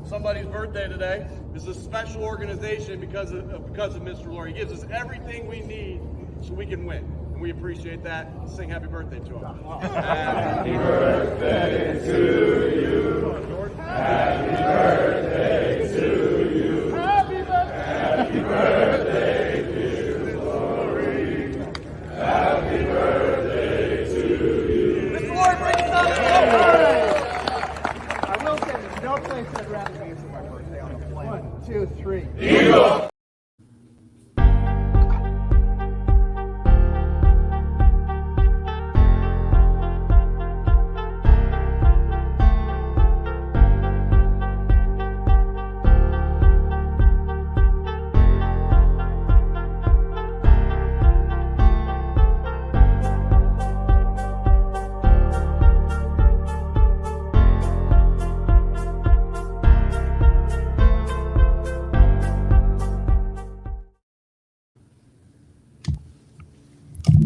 somebody's birthday today. This is a special organization because of Mr. Lurie. He gives us everything we need so we can win. And we appreciate that. Let's sing happy birthday to him. Happy birthday to you. Happy birthday to you. Happy birthday, dear Lurie. Happy birthday to you. Mr. Lurie, bring us out. I will say this. No place I'd rather be for my birthday on a plane. 1, 2, 3. Eagle!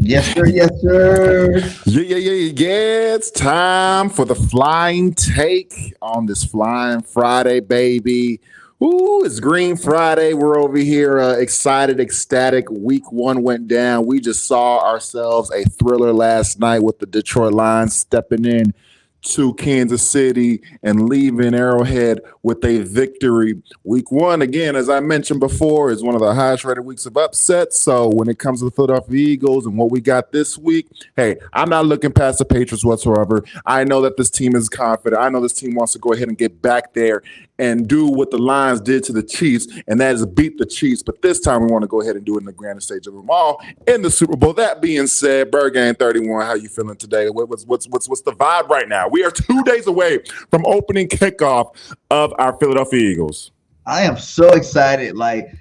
Yes, sir. Yes, sir. Yeah. It's time for the flying take on this Flying Friday, baby. Ooh, it's Green Friday. We're over here excited, ecstatic. Week 1 went down. We just saw ourselves a thriller last night with the Detroit Lions stepping in to Kansas City and leaving Arrowhead with a victory. Week 1, again, as I mentioned before, is one of the highest rated weeks of upsets. So when it comes to the Philadelphia Eagles and what we got this week, hey, I'm not looking past the Patriots whatsoever. I know that this team is confident. I know this team wants to go ahead and get back there and do what the Lions did to the Chiefs, and that is beat the Chiefs. But this time we want to go ahead and do it in the grandest stage of them all in the Super Bowl. That being said, BIRDGANG 31, how you feeling today? What's the vibe right now? We are 2 days away from opening kickoff of our Philadelphia Eagles. I am so excited. Like,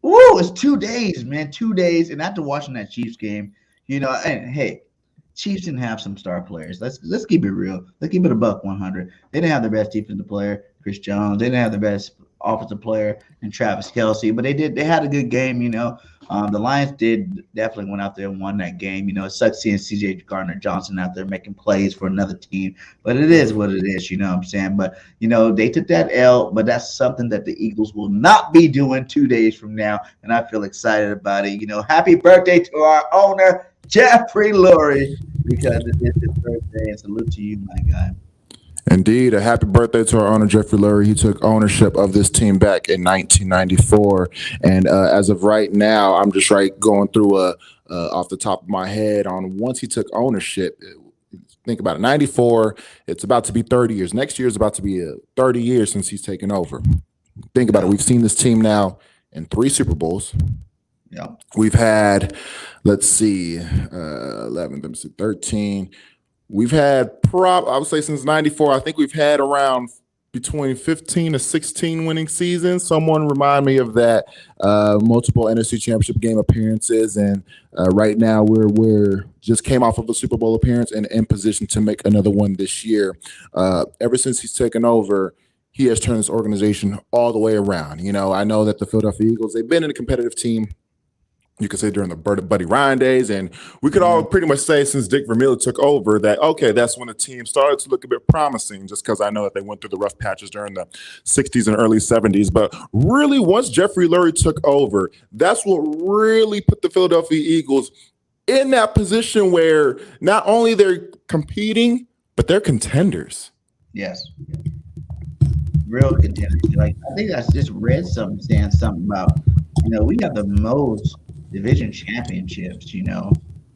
woo, it's 2 days, man. 2 days. And after watching that Chiefs game, and hey, Chiefs didn't have some star players. Let's keep it real. Let's keep it $100. They didn't have the best defensive player, Chris Jones. They didn't have the best offensive player in Travis Kelce, but they had a good game. The Lions definitely went out there and won that game. It sucks seeing C.J. Gardner-Johnson out there making plays for another team, but it is what it is. You know what I'm saying? But they took that L, but that's something that the Eagles will not be doing 2 days from now, and I feel excited about it. Happy birthday to our owner, Jeffrey Lurie, because it is his birthday, and salute to you, my guy. Indeed, a happy birthday to our owner, Jeffrey Lurie. He took ownership of this team back in 1994. And as of right now, I'm just going through off the top of my head on once he took ownership. Think about it, 94, it's about to be 30 years. Next year is about to be 30 years since he's taken over. Think about it. We've seen this team now in 3 Super Bowls. Yeah. We've had, 11, 13. We've had I would say since 94, I think we've had around between 15 to 16 winning seasons. Someone remind me of that. Multiple NFC Championship game appearances, and right now we're just came off of a Super Bowl appearance and in position to make another one this year. Ever since he's taken over, he has turned this organization all the way around. I know that the Philadelphia Eagles, they've been in a competitive team, you could say, during the Buddy Ryan days, and we could all pretty much say since Dick Vermeil took over that, okay, that's when the team started to look a bit promising, just because I know that they went through the rough patches during the 60s and early 70s. But really, once Jeffrey Lurie took over, that's what really put the Philadelphia Eagles in that position where not only they're competing, but they're contenders. Yes. Real contenders. I think I just read something saying something about, we have the most division championships,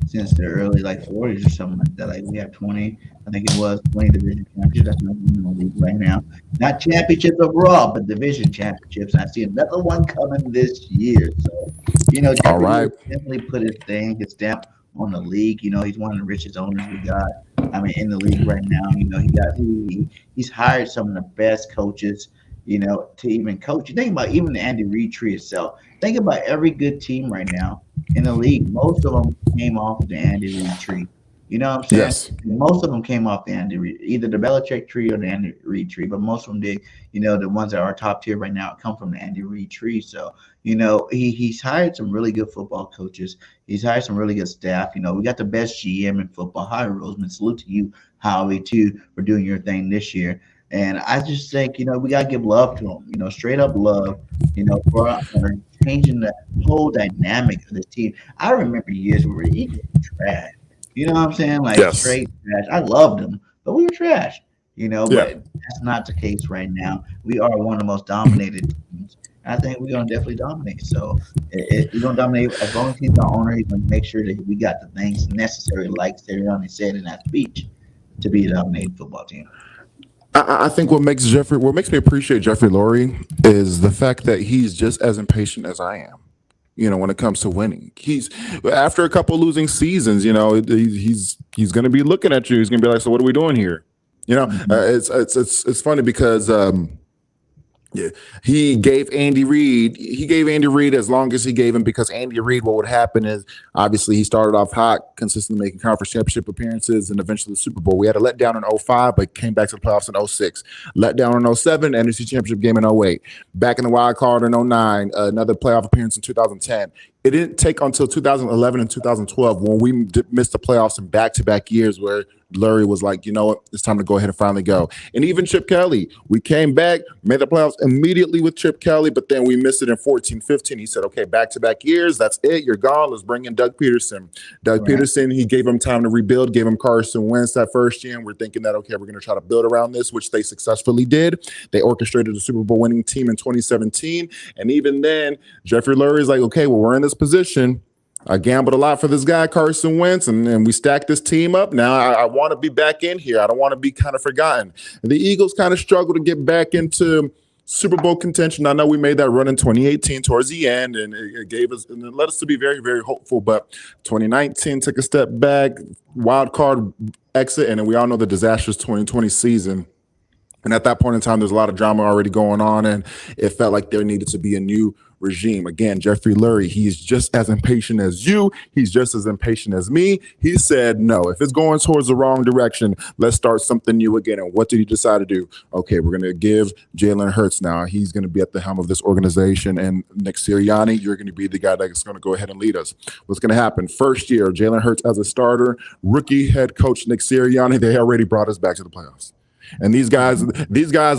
since the early 40s or something like that. We have 20, I think it was 20 division championships. That's not in the league right now. Not championships overall, but division championships. I see another one coming this year. So, all right, definitely put his stamp on the league. He's one of the richest owners we got. In the league right now. He's hired some of the best coaches, to even coach. You think about even the Andy Reid tree itself. Think about every good team right now in the league. Most of them came off the Andy Reid tree. You know what I'm saying? Yes. Most of them came off the Andy Reid, either the Belichick tree or the Andy Reid tree, but most of them did. The ones that are top tier right now come from the Andy Reid tree. So, he's hired some really good football coaches. He's hired some really good staff. We got the best GM in football, Howie Roseman. Salute to you, Howie, too, for doing your thing this year. And I just think, we got to give love to him, straight up love, for our owner, changing the whole dynamic of the team. I remember years where the Eagles were trash. You know what I'm saying? Like Yes. straight trash. I loved them, but we were trash, Yeah. but that's not the case right now. We are one of the most dominated teams. I think we're going to definitely dominate. So we're going to dominate as long as he's the owner. He's going to make sure that we got the things necessary, like Sirianni said in that speech, to be a dominating football team. I think what makes me appreciate Jeffrey Lurie is the fact that he's just as impatient as I am. When it comes to winning, he's after a couple losing seasons. He's going to be looking at you. He's going to be like, "So what are we doing here?" It's funny because he gave Andy Reid. He gave Andy Reid as long as he gave him, because Andy Reid, what would happen is obviously he started off hot, consistently making conference championship appearances and eventually the Super Bowl. We had a letdown in 05, but came back to the playoffs in 06. Letdown in 07, NFC championship game in 08. Back in the wild card in 09, another playoff appearance in 2010. It didn't take until 2011 and 2012 when we missed the playoffs in back-to-back years where Lurie was like, you know what, it's time to go ahead and finally go. And even Chip Kelly, we came back, made the playoffs immediately with Chip Kelly, but then we missed it in 14-15. He said, okay, back-to-back years, that's it, you're gone. Let's bring in Doug Peterson. Doug Peterson, he gave him time to rebuild, gave him Carson Wentz that first year, and we're thinking that, okay, we're going to try to build around this, which they successfully did. They orchestrated a Super Bowl winning team in 2017, and even then, Jeffrey Lurie is like, okay, well, we're in this position. I gambled a lot for this guy, Carson Wentz, and we stacked this team up. Now I want to be back in here. I don't want to be kind of forgotten. And the Eagles kind of struggled to get back into Super Bowl contention. I know we made that run in 2018 towards the end, and it gave us and it led us to be very, very hopeful. But 2019 took a step back, wild card exit, and then we all know the disastrous 2020 season. And at that point in time, there's a lot of drama already going on, and it felt like there needed to be a new regime. Again, Jeffrey Lurie, he's just as impatient as you. He's just as impatient as me. He said, no, if it's going towards the wrong direction, let's start something new again. And what did he decide to do? Okay, we're going to give Jalen Hurts now. He's going to be at the helm of this organization. And Nick Sirianni, you're going to be the guy that's going to go ahead and lead us. What's going to happen? First year, Jalen Hurts as a starter, rookie head coach Nick Sirianni, they already brought us back to the playoffs. And these guys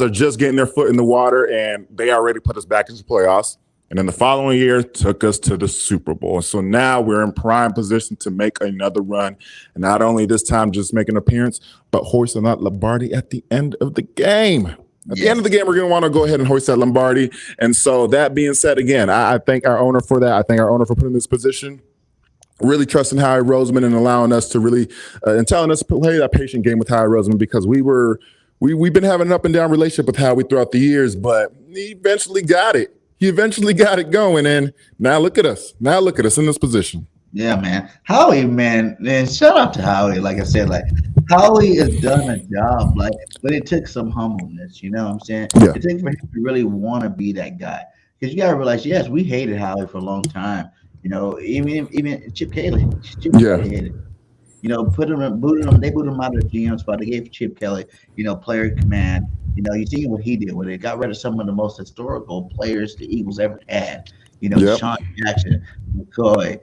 are just getting their foot in the water, and they already put us back into the playoffs. And then the following year took us to the Super Bowl. So now we're in prime position to make another run. And not only this time just make an appearance, but hoist that Lombardi at the end of the game. At the end of the game, we're going to want to go ahead and hoist that Lombardi. And so that being said, again, I thank our owner for that. I thank our owner for putting in this position. Really trusting Howie Roseman and allowing us to really and telling us to play that patient game with Howie Roseman, because we've been having an up and down relationship with Howie throughout the years, but he eventually got it. He eventually got it going, and now look at us. Now look at us in this position. Yeah, man. Howie, man, and shout out to Howie. Like I said, Howie has done a job, but it took some humbleness. You know what I'm saying? Yeah. It takes for him to really want to be that guy, because you gotta realize, yes, we hated Howie for a long time. Even Chip Kelly. Kelly hated. They booted him out of the GM spot. They gave Chip Kelly, player command. You see what he did with it. Got rid of some of the most historical players the Eagles ever had. Sean Jackson, McCoy.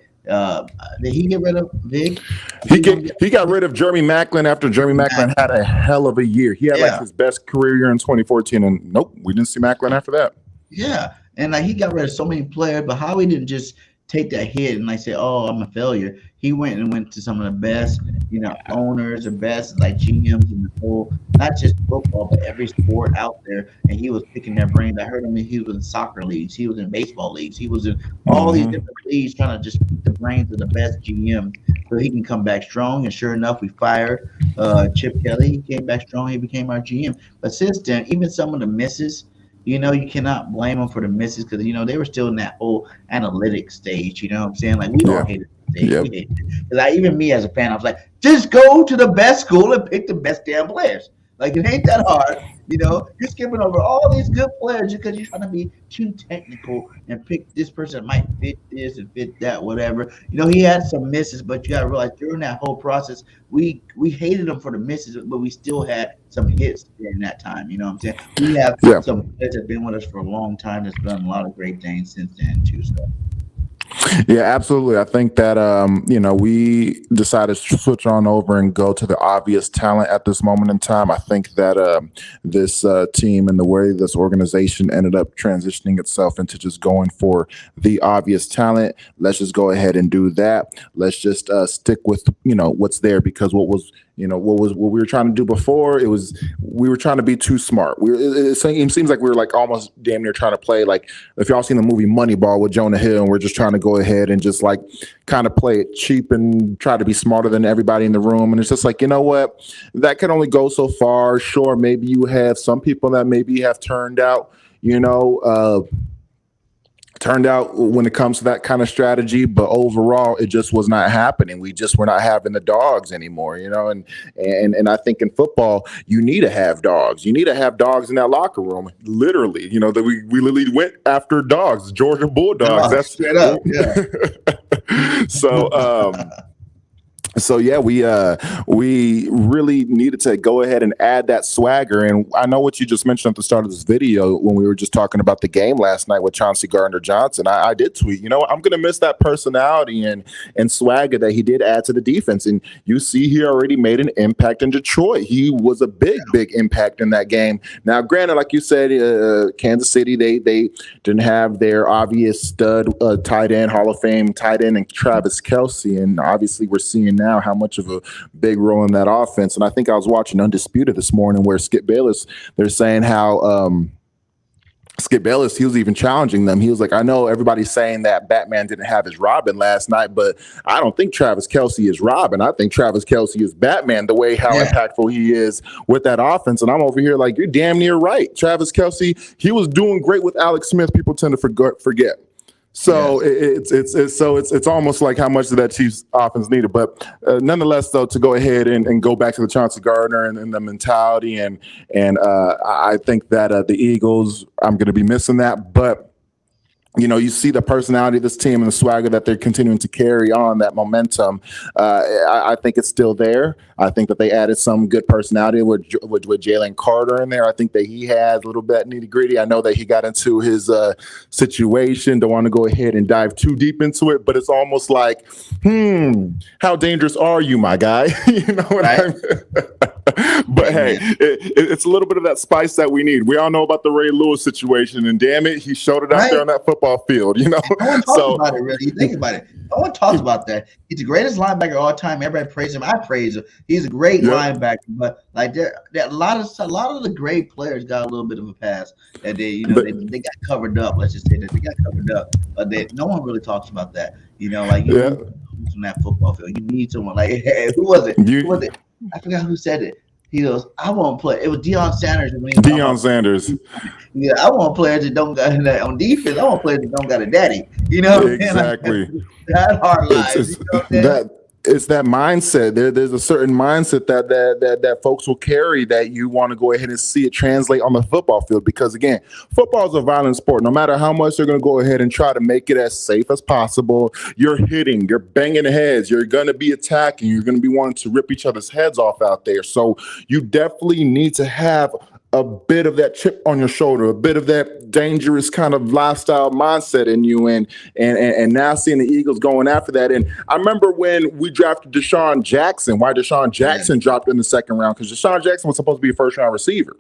Did he get rid of Vic? He got rid of Jeremy Maclin after Jeremy Maclin had a hell of a year. He had his best career year in 2014, and nope, we didn't see Maclin after that. Yeah, and he got rid of so many players, but Howie didn't just take that hit and say, "Oh, I'm a failure." He went to some of the best, owners, the best GMs in the whole, not just football, but every sport out there. And he was picking their brains. I heard him. He was in soccer leagues. He was in baseball leagues. He was in all these different leagues, trying to just pick the brains of the best GM so he can come back strong. And sure enough, we fired Chip Kelly. He came back strong. He became our GM. But since then, even some of the misses, you cannot blame them for the misses, because they were still in that whole analytic stage. You know what I'm saying? We all hated the stage. Yep. We hated it. Because even me as a fan, I was like, just go to the best school and pick the best damn players. It ain't that hard. You're skipping over all these good players because you're trying to be too technical and pick this person that might fit this and fit that, whatever. He had some misses, but you got to realize during that whole process, we hated him for the misses, but we still had some hits during that time. You know what I'm saying? We have some players that have been with us for a long time that's done a lot of great things since then, too. So. Yeah, absolutely. I think that we decided to switch on over and go to the obvious talent at this moment in time. I think that this team and the way this organization ended up transitioning itself into just going for the obvious talent. Let's just go ahead and do that. Let's just stick with what's there, because what we were trying to do before, we were trying to be too smart. It seems like we were like almost damn near trying to play like, if y'all seen the movie Moneyball with Jonah Hill, and we're just trying to go ahead and just like kind of play it cheap and try to be smarter than everybody in the room. And it's just like, you know what, that can only go so far. Sure, maybe you have some people that maybe have turned out when it comes to that kind of strategy, but overall it just was not happening. We just were not having the dogs anymore, and I think in football you need to have dogs. You need to have dogs in that locker room. Literally, that we literally went after dogs, Georgia Bulldogs. That's straight up. Yeah. So yeah, we really needed to go ahead and add that swagger. And I know what you just mentioned at the start of this video when we were just talking about the game last night with Chauncey Gardner-Johnson. I did tweet, I'm going to miss that personality and swagger that he did add to the defense. And you see, he already made an impact in Detroit. He was a big impact in that game. Now, granted, like you said, Kansas City, they didn't have their obvious stud tight end, Hall of Fame tight end, and Travis Kelce. And obviously we're seeing now how much of a big role in that offense. And I think I was watching Undisputed this morning where Skip Bayless, they're saying how Skip Bayless, he was even challenging them. He was like, I know everybody's saying that Batman didn't have his Robin last night, but I don't think Travis Kelce is Robin. I think Travis Kelce is Batman, the way how impactful he is with that offense. And I'm over here like, you're damn near right. Travis Kelce, he was doing great with Alex Smith. People tend to forget. So it's almost like how much of that Chiefs offense needed, but nonetheless, though, to go ahead and go back to the Chauncey Gardner and the mentality, and I think that the Eagles, I'm going to be missing that, but you see the personality of this team and the swagger that they're continuing to carry on, that momentum. I think it's still there. I think that they added some good personality with Jalen Carter in there. I think that he has a little bit nitty gritty. I know that he got into his situation. Don't want to go ahead and dive too deep into it, but it's almost like, how dangerous are you, my guy? You know what I mean? But hey, it's a little bit of that spice that we need. We all know about the Ray Lewis situation, and damn it, he showed it out there on that football field. No one talks about it, really. You think about it. No one talks about that. He's the greatest linebacker of all time. Everybody praise him. I praise him. He's a great linebacker, but like a lot of the great players got a little bit of a pass that they got covered up. Let's just say that they got covered up, but no one really talks about that. From that football field, you need someone like, hey, who was it? I forgot who said it. He goes, I want play. It was Deion Sanders. Deion Sanders. Yeah, I want players that don't got that on defense. I want players that don't got a daddy. Exactly. That hard lives. It's that mindset. There's a certain mindset that folks will carry that you want to go ahead and see it translate on the football field. Because again, football is a violent sport. No matter how much they're going to go ahead and try to make it as safe as possible, you're hitting, you're banging heads, you're going to be attacking, you're going to be wanting to rip each other's heads off out there. So you definitely need to have a bit of that chip on your shoulder, a bit of that dangerous kind of lifestyle mindset in you, and now seeing the Eagles going after that. And I remember when we drafted Deshaun Jackson, why Deshaun Jackson dropped in the second round, because Deshaun Jackson was supposed to be a first-round receiver.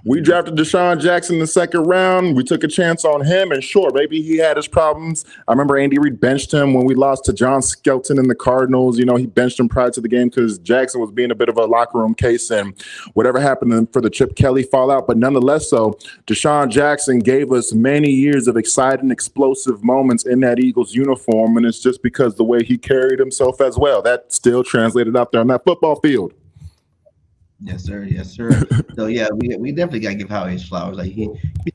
We drafted Deshaun Jackson in the second round. We took a chance on him, and sure, maybe he had his problems. I remember Andy Reid benched him when we lost to John Skelton in the Cardinals. He benched him prior to the game because Jackson was being a bit of a locker room case, and whatever happened for the Chip Kelly fallout. But nonetheless, so Deshaun Jackson gave us many years of exciting, explosive moments in that Eagles uniform, and it's just because the way he carried himself as well. That still translated out there on that football field. Yes, sir. Yes, sir. So yeah, we definitely got to give Howie his flowers. Like he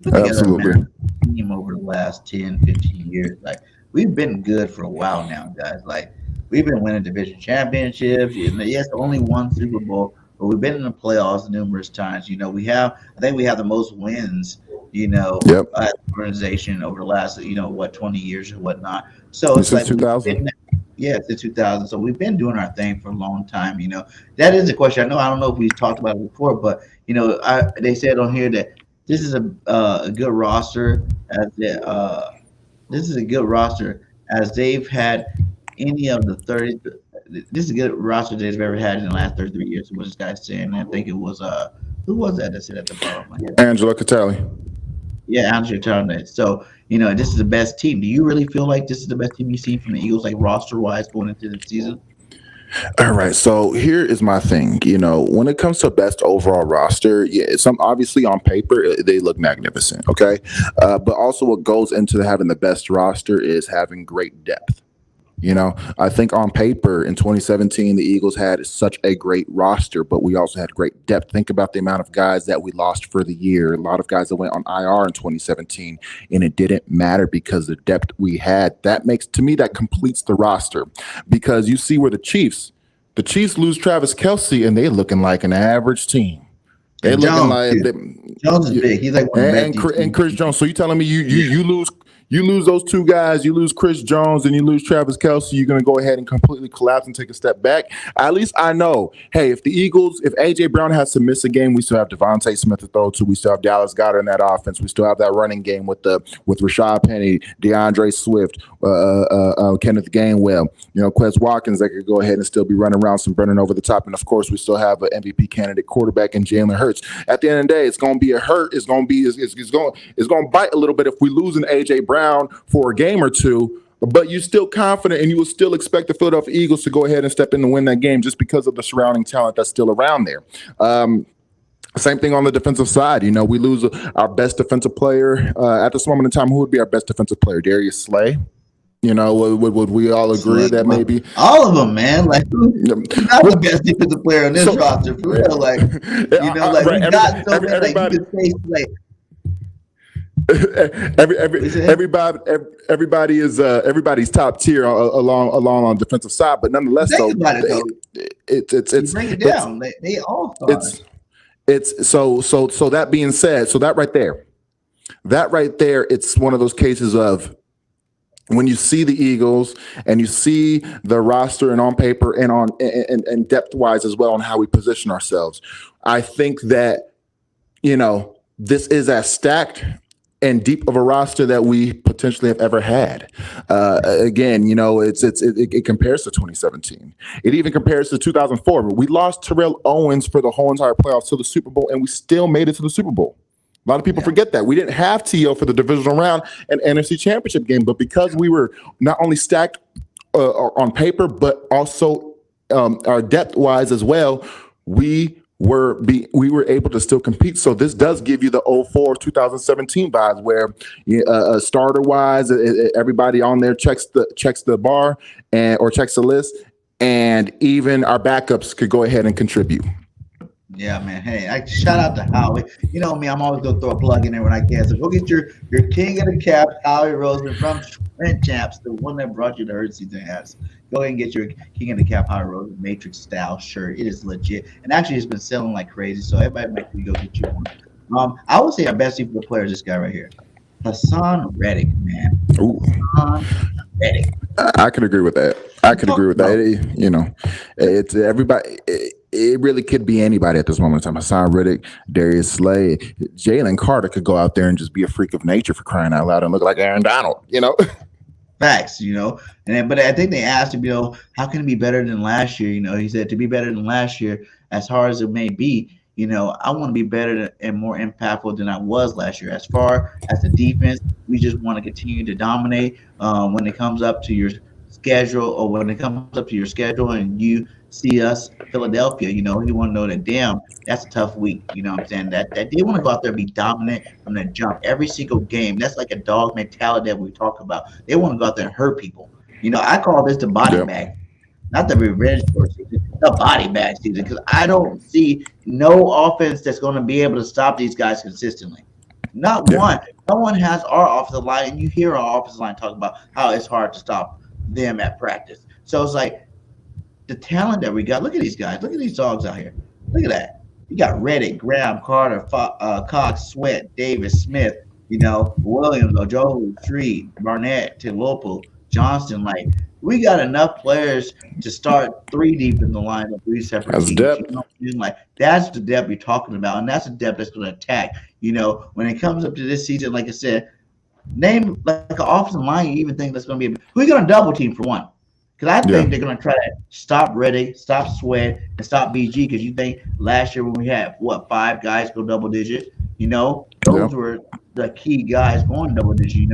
put together a team over the last 10, 15 years. Like we've been good for a while now, guys. Like we've been winning division championships. Yes, only one Super Bowl, but we've been in the playoffs numerous times. I think we have the most wins, as an organization over the last, 20 years or whatnot. So it's since 2000. Since 2000. So we've been doing our thing for a long time. That is a question. I don't know if we've talked about it before, but they said on here that this is a good roster. This is a good roster as they've had any of the 30. This is a good roster they've ever had in the last 33 years. What this guy's saying? I think it was who was that said at the bottom of my head? Angelo Catali. Yeah, Andre Turner. So, this is the best team. Do you really feel like this is the best team you've seen from the Eagles, like roster-wise, going into the season? All right, so here is my thing. When it comes to best overall roster, obviously on paper they look magnificent, okay? But also what goes into having the best roster is having great depth. I think on paper in 2017, the Eagles had such a great roster, but we also had great depth. Think about the amount of guys that we lost for the year. A lot of guys that went on IR in 2017, and it didn't matter because the depth we had. That completes the roster, because you see where the Chiefs lose Travis Kelce, and they're looking like an average team. They're looking like Jones is big. He's like one of the and Chris Jones. So you telling me you lose those two guys, you lose Chris Jones and you lose Travis Kelce, you're going to go ahead and completely collapse and take a step back? At least I know, hey, if A.J. Brown has to miss a game, we still have Devontae Smith to throw to. We still have Dallas Goedert in that offense. We still have that running game with Rashad Penny, DeAndre Swift, Kenneth Gainwell, Quez Watkins that could go ahead and still be running around some burning over the top. And, of course, we still have an MVP candidate quarterback in Jalen Hurts. At the end of the day, it's going to be a hurt. It's going to bite a little bit if we lose an A.J. Brown for a game or two, but you're still confident and you will still expect the Philadelphia Eagles to go ahead and step in and win that game just because of the surrounding talent that's still around there. Same thing on the defensive side. We lose our best defensive player at this moment in time. Who would be our best defensive player? Darius Slay. Would we all agree that maybe all of them, man? Like, who's not the best defensive player on this roster? For real, we got so many. Like, you could say, like. Everybody's top tier along on the defensive side, but nonetheless, it's break it down. They all so that being said, so that right there, it's one of those cases of when you see the Eagles and you see the roster and on paper and depth wise as well on how we position ourselves, I think that this is as stacked and deep of a roster that we potentially have ever had. Again, it compares to 2017. It even compares to 2004. We lost Terrell Owens for the whole entire playoffs to the Super Bowl, and we still made it to the Super Bowl. A lot of people forget that. We didn't have T.O. for the divisional round and NFC Championship game, but because we were not only stacked on paper, but also our depth-wise as well, we were able to still compete. So this does give you the 2004-2017 vibes where starter wise, everybody on there checks the bar or checks the list, and even our backups could go ahead and contribute. Yeah, man. Hey, shout out to Howie. You know me, I'm always gonna throw a plug in there when I can. So go get your king of the cap, Howie Roseman from Sprint Champs, the one that brought you the Hurt Season hats. Go ahead and get your king of the cap, Howie Roseman Matrix style shirt. It is legit, and actually it's been selling like crazy. So everybody make sure you go get you one. I would say our best defensive player is this guy right here, Hassan Reddick, man. Ooh. Hassan Reddick. I could agree with that. It's everybody. It really could be anybody at this moment in time. Hassan Reddick, Darius Slay, Jalen Carter could go out there and just be a freak of nature, for crying out loud, and look like Aaron Donald. Facts, but I think they asked him, how can it be better than last year? He said to be better than last year, as hard as it may be, I want to be better and more impactful than I was last year. As far as the defense, we just want to continue to dominate when it comes up to your schedule, or when it comes up to your schedule and you see us, Philadelphia, you want to know that, damn, that's a tough week. You know what I'm saying? That they want to go out there and be dominant from the jump every single game. That's like a dog mentality that we talk about. They want to go out there and hurt people. I call this the body bag, not the revenge tour season, the body bag season, because I don't see no offense that's going to be able to stop these guys consistently. Not one. No one has our offensive line, and you hear our offensive line talk about how it's hard to stop them at practice. So it's like, the talent that we got. Look at these guys. Look at these dogs out here. Look at that. You got Reddick, Graham, Carter, Cox, Sweat, Davis, Smith, Williams, Ojohu, Street, Barnett, Tilopo, Johnston. Like, we got enough players to start 3 deep in the line of 3 separate teams. Depth. Like, that's the depth you're talking about, and that's the depth that's going to attack. When it comes up to this season, like I said, Name like an offensive line you even think that's going to be. Who are you going to double team for one? Because I think they're going to try to stop Reddick, stop Sweat, and stop BG. Because you think last year when we had, 5 guys go double digit, those were the key guys going double digit.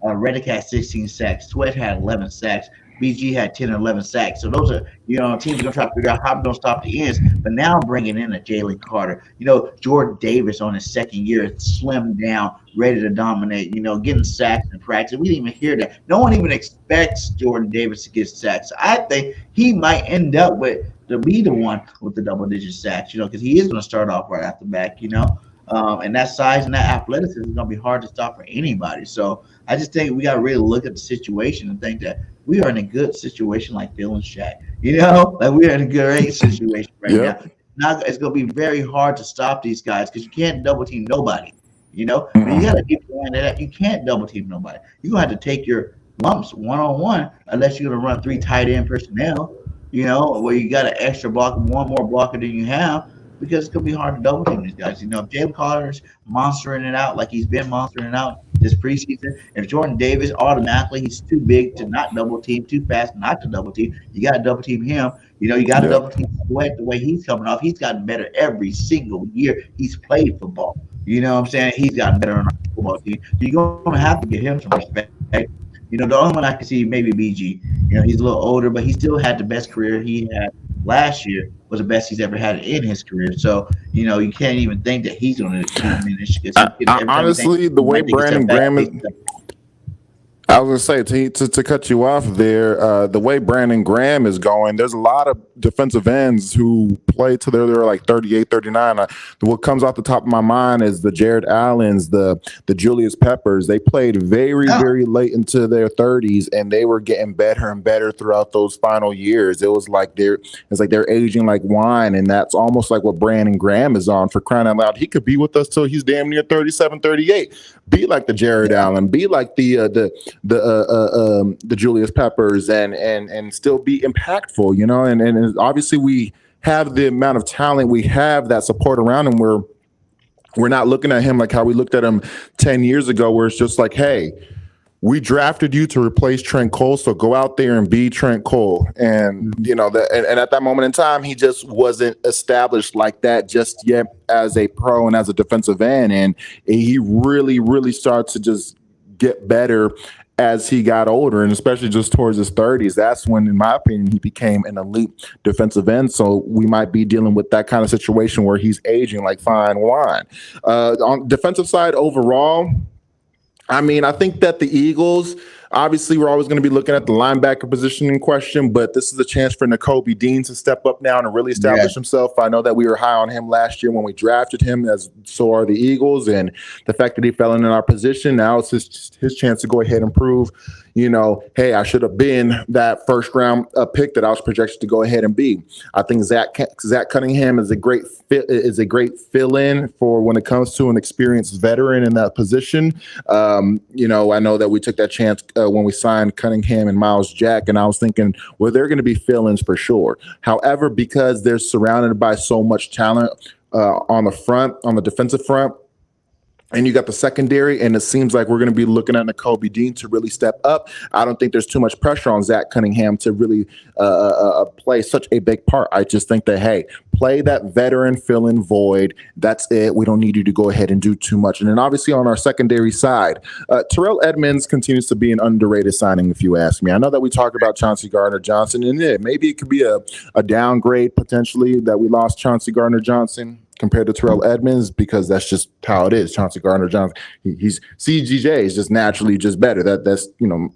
Reddick had 16 sacks, Sweat had 11 sacks, BG had 10 or 11 sacks. So those are, teams are going to try to figure out how we're going to stop the ends. But now bringing in a Jalen Carter, Jordan Davis on his second year, slimmed down, ready to dominate, getting sacks in practice. We didn't even hear that. No one even expects Jordan Davis to get sacks. I think he might end up to be the one with the double-digit sacks, because he is going to start off right after back, and that size and that athleticism is going to be hard to stop for anybody. So I just think we got to really look at the situation and think that we are in a good situation like Phil and Shaq. Like we are in a great situation right now. Now it's going to be very hard to stop these guys because you can't double team nobody. But you got to keep going at that. You can't double team nobody. You're going to have to take your lumps one-on-one unless you're going to run 3 tight end personnel, where you got an extra blocker, one more blocker than you have. Because it's going to be hard to double team these guys. If Jalen Carter's monstering it out like he's been monstering it out this preseason, if Jordan Davis automatically he's too big to not double team, too fast not to double team, you got to double team him. You got to double team Sweat the way he's coming off. He's gotten better every single year he's played football. You know what I'm saying? He's gotten better on our football team. So you're going to have to give him some respect. The only one I can see maybe BG. He's a little older, but he still had the best career he had last year. Was the best he's ever had in his career. So, you can't even think that he's going to diminish. Honestly, the way Brandon Graham is, I was going to say, to cut you off there, the way Brandon Graham is going, there's a lot of defensive ends who play to they're like 38, 39. What comes off the top of my mind is the Jared Allens, the Julius Peppers. They played very, very late into their 30s, and they were getting better and better throughout those final years. It was like they're aging like wine, and that's almost like what Brandon Graham is on, for crying out loud. He could be with us till he's damn near 37, 38. Be like the Jared Allen, be like the Julius Peppers, and still be impactful, and obviously we have the amount of talent, we have that support around him, where we're not looking at him like how we looked at him 10 years ago, where it's just like, hey, we drafted you to replace Trent Cole, so go out there and be Trent Cole. And and at that moment in time, he just wasn't established like that just yet as a pro and as a defensive end, and he really, really started to just get better as he got older, and especially just towards his 30s. That's when, in my opinion, he became an elite defensive end. So we might be dealing with that kind of situation where he's aging like fine wine. On defensive side overall, I think that the Eagles, obviously, we're always going to be looking at the linebacker position in question, but this is a chance for Nakobe Dean to step up now and really establish himself. I know that we were high on him last year when we drafted him, as so are the Eagles, and the fact that he fell in our position, now it's his chance to go ahead and prove, hey, I should have been that first round pick that I was projected to go ahead and be. I think Zach Cunningham is a great fill-in for when it comes to an experienced veteran in that position. I know that we took that chance when we signed Cunningham and Miles Jack, and I was thinking, well, they're going to be fill-ins for sure. However, because they're surrounded by so much talent on the defensive front, and you got the secondary, and it seems like we're going to be looking at Nakobe Dean to really step up. I don't think there's too much pressure on Zach Cunningham to really play such a big part. I just think that, hey, play that veteran fill-in void. That's it. We don't need you to go ahead and do too much. And then obviously on our secondary side, Terrell Edmonds continues to be an underrated signing, if you ask me. I know that we talked about Chauncey Gardner-Johnson, and maybe it could be a downgrade potentially that we lost Chauncey Gardner-Johnson compared to Terrell Edmonds, because that's just how it is. Chauncey Gardner-Johnson, he's CGJ is just naturally just better. That's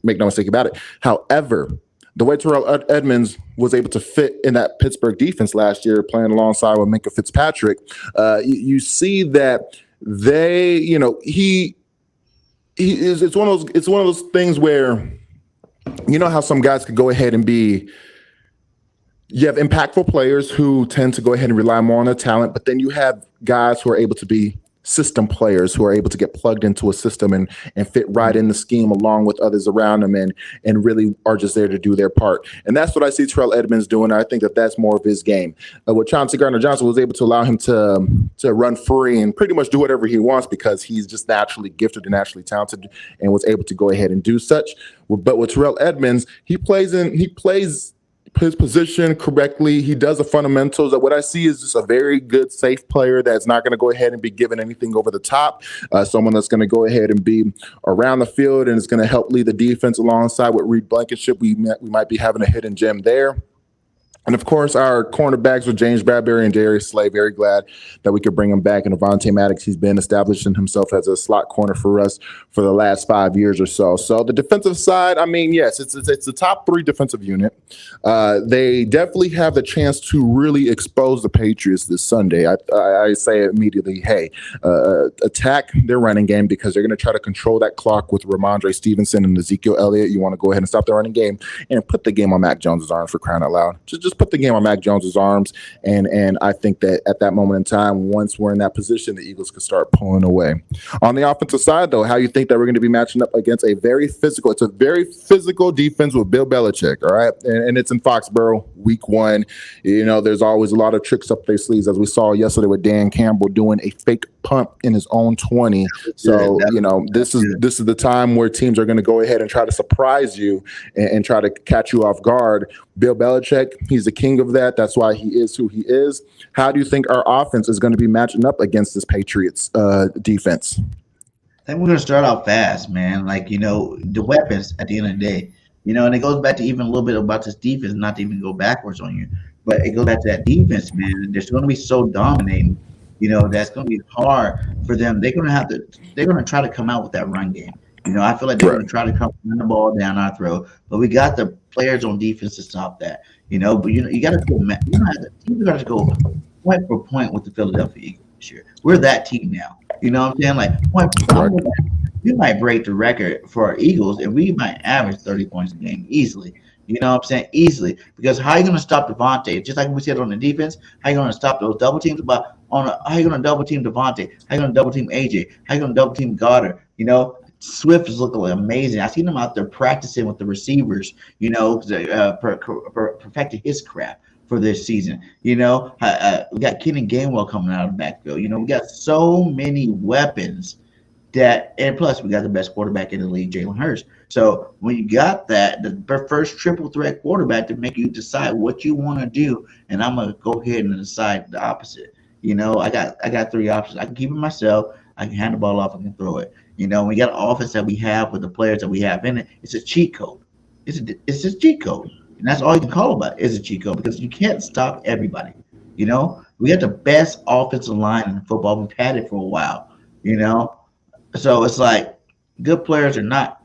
make no mistake about it. However, the way Terrell Edmonds was able to fit in that Pittsburgh defense last year, playing alongside with Minkah Fitzpatrick, you see that they, he is. It's one of those things where, how some guys could go ahead and be. You have impactful players who tend to go ahead and rely more on their talent, but then you have guys who are able to be system players who are able to get plugged into a system and fit right in the scheme along with others around them and really are just there to do their part. And that's what I see Terrell Edmonds doing. I think that's more of his game. With Chauncey Gardner-Johnson was able to allow him to run free and pretty much do whatever he wants because he's just naturally gifted and naturally talented and was able to go ahead and do such. But with Terrell Edmonds, he plays his position correctly. He does the fundamentals. What I see is just a very good, safe player that's not going to go ahead and be given anything over the top. Someone that's going to go ahead and be around the field and is going to help lead the defense alongside with Reed Blankenship. We might be having a hidden gem there. And, of course, our cornerbacks with James Bradbury and Darius Slay, very glad that we could bring him back. And Avonte Maddox, he's been establishing himself as a slot corner for us for the last 5 years or so. So the defensive side, I mean, yes, it's the top 3 defensive unit. They definitely have the chance to really expose the Patriots this Sunday. I say immediately, hey, attack their running game because they're going to try to control that clock with Ramondre Stevenson and Ezekiel Elliott. You want to go ahead and stop the running game and put the game on Mac Jones's arms, for crying out loud. Just put the game on Mac Jones's arms, and I think that at that moment in time, once we're in that position, the Eagles could start pulling away. On the offensive side, though, how you think that we're going to be matching up against a very physical defense with Bill Belichick, all right? And it's in Foxborough, week 1. You know, there's always a lot of tricks up their sleeves, as we saw yesterday with Dan Campbell doing a fake punt in his own 20. So, you know, this is the time where teams are going to go ahead and try to surprise you and try to catch you off guard. Bill Belichick, he's the king of that. That's why he is who he is. How do you think our offense is going to be matching up against this Patriots defense? I think we're going to start out fast, man. Like, you know, the weapons at the end of the day, you know, and it goes back to even a little bit about this defense, not to even go backwards on you, but it goes back to that defense, man. They're going to be so dominating, you know, that's going to be hard for them. They're going to try to come out with that run game. You know, I feel like they're going to try to come run the ball down our throat, but we got the players on defense to stop that. You know, but you got to go. You got to go point for point with the Philadelphia Eagles this year. We're that team now. You know what I'm saying? Like we might break the record for our Eagles, and we might average 30 points a game easily. You know what I'm saying? Easily, because how are you going to stop Devontae? Just like we said on the defense, how are you going to stop those double teams? How are you going to double team Devontae? How are you going to double team AJ? How are you going to double team Goddard? You know, Swift is looking amazing. I seen him out there practicing with the receivers, you know, perfecting his craft for this season. You know, we got Kenny Gainwell coming out of the backfield. You know, we got so many weapons and plus we got the best quarterback in the league, Jalen Hurts. So when you got that, the first triple threat quarterback to make you decide what you want to do, and I'm gonna go ahead and decide the opposite. You know, I got 3 options. I can keep it myself. I can hand the ball off. I can throw it. You know, we got an offense that we have with the players that we have in it. It's a cheat code. It's a cheat code, and that's all you can call about is a cheat code because you can't stop everybody. You know, we got the best offensive line in football. We've had it for a while. You know, so it's like good players are not.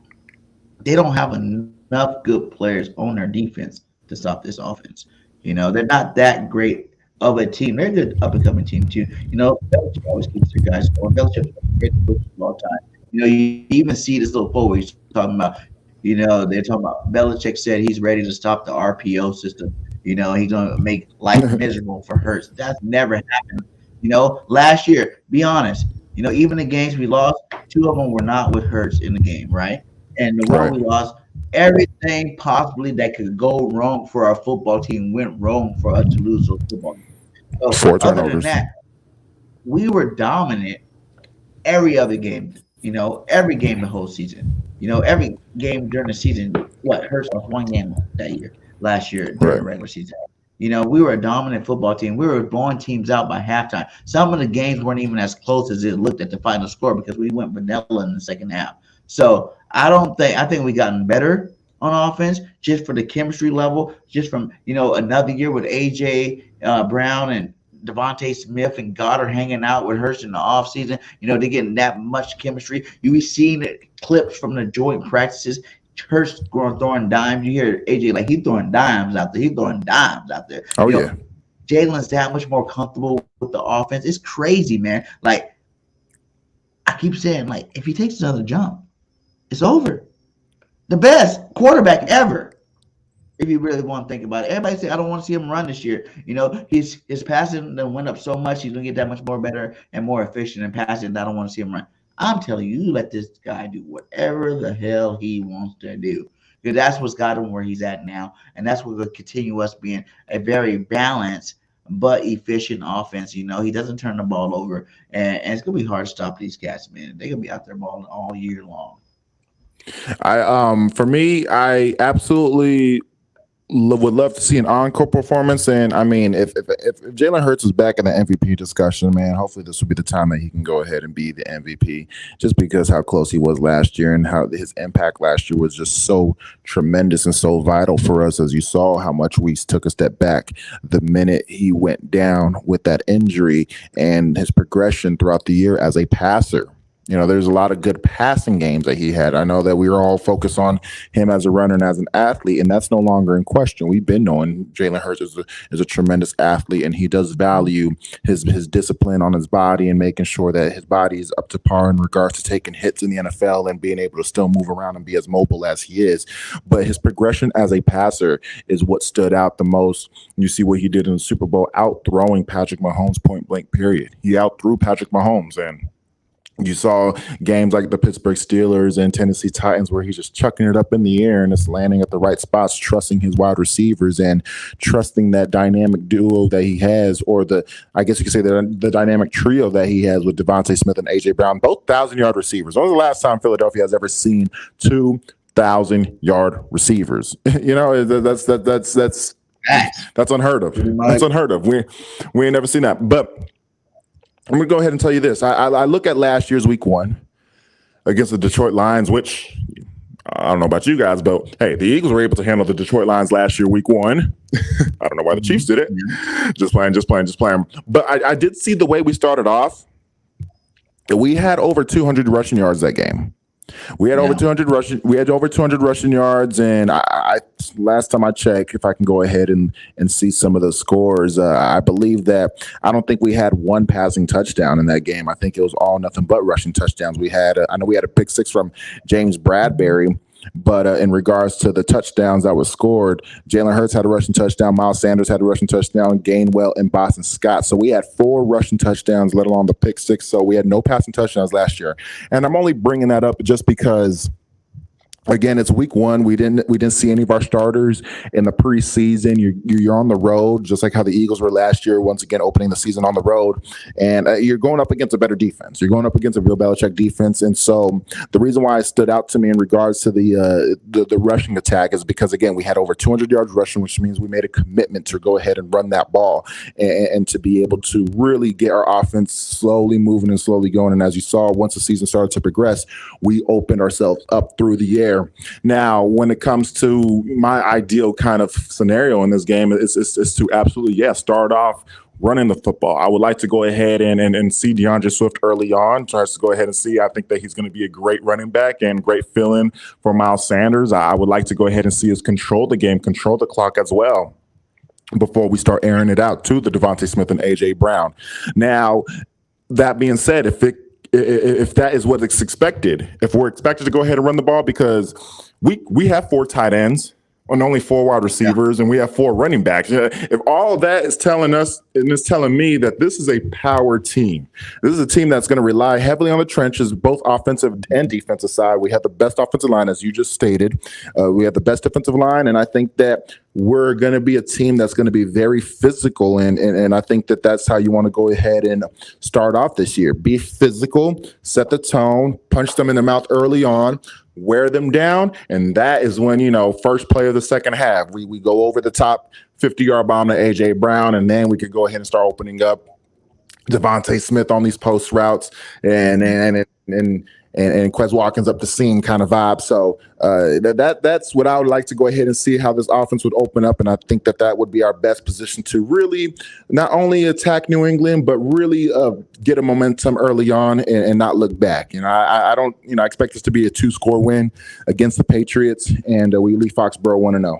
They don't have enough good players on their defense to stop this offense. You know, they're not that great of a team. They're a good up-and-coming team, too. You know, Belichick always keeps their guys going. Belichick is a great coach of all time. You know, you even see this little quote where he's talking about, you know, they're talking about Belichick said he's ready to stop the RPO system. You know, he's going to make life miserable for Hurts. That's never happened. You know, last year, be honest, you know, even the games we lost, 2 of them were not with Hurts in the game, right? And the one we lost, everything possibly that could go wrong for our football team went wrong for us to lose those football games. So 4 turnovers. Other than that, we were dominant every other game. You know, every game the whole season. You know, every game during the season. Hurts lost 1 game last year during the regular season. You know, we were a dominant football team. We were blowing teams out by halftime. Some of the games weren't even as close as it looked at the final score because we went vanilla in the second half. So I think we gotten better on offense just for the chemistry level, just from, you know, another year with AJ Brown and Devontae Smith and Goddard hanging out with Hurts in the offseason. You know, they're getting that much chemistry. You be seeing clips from the joint practices. Hurts throwing dimes. You hear AJ like he's throwing dimes out there. Oh, yeah. Jalen's that much more comfortable with the offense. It's crazy, man. Like, I keep saying, like, if he takes another jump, it's over. The best quarterback ever. If you really want to think about it, everybody say I don't want to see him run this year. His passing that went up so much. He's gonna get that much more better and more efficient in passing. I don't want to see him run. I'm telling you, you let this guy do whatever the hell he wants to do. Because that's what's got him where he's at now. And that's what will continue us being a very balanced but efficient offense. He doesn't turn the ball over. And it's going to be hard to stop these cats, man. They're going to be out there balling all year long. For me, I absolutely would love to see an encore performance. And I mean, if Jalen Hurts is back in the MVP discussion, man, hopefully this will be the time that he can go ahead and be the MVP, just because how close he was last year and how his impact last year was just so tremendous and so vital for us. As you saw how much we took a step back the minute he went down with that injury, and his progression throughout the year as a passer. There's a lot of good passing games that he had. I know that we were all focused on him as a runner and as an athlete, and that's no longer in question. We've been knowing Jalen Hurts is a tremendous athlete, and he does value his discipline on his body and making sure that his body is up to par in regards to taking hits in the NFL and being able to still move around and be as mobile as he is. But his progression as a passer is what stood out the most. You see what he did in the Super Bowl, out-throwing Patrick Mahomes point blank, period. He out-threw Patrick Mahomes, and you saw games like the Pittsburgh Steelers and Tennessee Titans where he's just chucking it up in the air and it's landing at the right spots, trusting his wide receivers and trusting that dynamic duo that he has, or I guess you could say the dynamic trio that he has with Devontae Smith and A.J. Brown, both 1,000-yard receivers. When was the last time Philadelphia has ever seen 2,000-yard receivers? That's unheard of. That's unheard of. We ain't never seen that. But I'm going to go ahead and tell you this. I look at last year's week 1 against the Detroit Lions, which I don't know about you guys, but hey, the Eagles were able to handle the Detroit Lions last year, week 1. I don't know why the Chiefs did it. Just playing. But I did see the way we started off. We had over 200 rushing yards that game. We had over 200 rushing yards, and I last time I checked, if I can go ahead and see some of the scores, I believe that I don't think we had one passing touchdown in that game. I think it was all nothing but rushing touchdowns. I know we had a pick 6 from James Bradbury, but in regards to the touchdowns that was scored, Jalen Hurts had a rushing touchdown, Miles Sanders had a rushing touchdown, Gainwell and Boston Scott. So we had 4 rushing touchdowns, let alone the pick 6. So we had no passing touchdowns last year. And I'm only bringing that up just because, again, it's week 1. We didn't see any of our starters in the preseason. You're on the road, just like how the Eagles were last year, once again opening the season on the road. And you're going up against a better defense. You're going up against a real Belichick defense. And so the reason why it stood out to me in regards to the rushing attack is because, again, we had over 200 yards rushing, which means we made a commitment to go ahead and run that ball and to be able to really get our offense slowly moving and slowly going. And as you saw, once the season started to progress, we opened ourselves up through the air. Now, when it comes to my ideal kind of scenario in this game, it's to absolutely, start off running the football. I would like to go ahead and see DeAndre Swift early on. Tries to go ahead and see. I think that he's going to be a great running back and great fill-in for Miles Sanders. I would like to go ahead and see us control the game, control the clock as well, before we start airing it out to the Devontae Smith and A.J. Brown. Now, that being said, if that is what is expected, if we're expected to go ahead and run the ball, because we have 4 tight ends and only 4 wide receivers, and we have 4 running backs. If all of that is telling us, and it's telling me that this is a power team, this is a team that's going to rely heavily on the trenches, both offensive and defensive side. We have the best offensive line, as you just stated. We have the best defensive line, and I think that we're going to be a team that's going to be very physical, and I think that that's how you want to go ahead and start off this year. Be physical, set the tone, punch them in the mouth early on, wear them down, and that is when, first play of the second half, we go over the top 50-yard bomb to A.J. Brown, and then we could go ahead and start opening up Devontae Smith on these post routes and Quez Watkins up the seam kind of vibe. So that's what I would like to go ahead and see how this offense would open up. And I think that would be our best position to really not only attack New England, but really get a momentum early on and not look back. I don't, I expect this to be a 2-score win against the Patriots, and we leave Foxborough 1-0.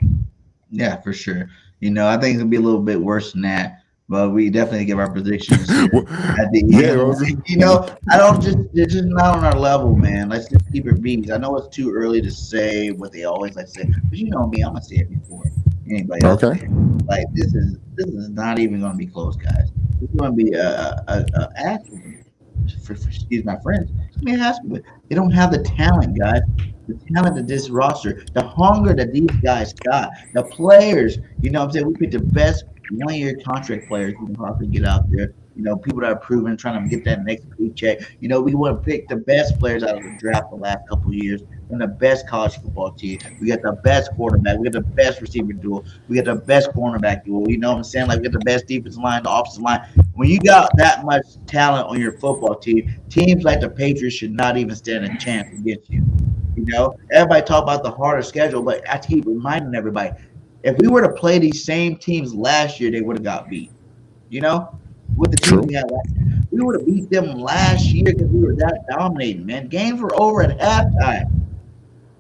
Yeah, for sure. I think it'll be a little bit worse than that. But we definitely give our predictions at the end. I don't it's just not on our level, man. Let's just keep it beat. I know it's too early to say what they always like to say, but you know me, I'm gonna say it before. anybody else. Okay. Like this is not even going to be close, guys. It's going to be a actual. Excuse my friends. It's gonna be a hassle. They don't have the talent, guys. The talent of this roster, the hunger that these guys got, the players. You know what I'm saying? We picked the best 1 year contract players we can possibly get out there. You know, people that are proven, trying to get that next paycheck. You know, we want to pick the best players out of the draft the last couple of years and the best college football team. We got the best quarterback. We got the best receiver duel. We got the best cornerback duel. You know what I'm saying? Like, we got the best defensive line, the offensive line. When you got that much talent on your football team, teams like the Patriots should not even stand a chance against you. You know, everybody talk about the harder schedule, but I keep reminding everybody, if we were to play these same teams last year, they would have got beat. You know, with the team we had last year, we would have beat them last year because we were that dominating, man. Games were over at halftime.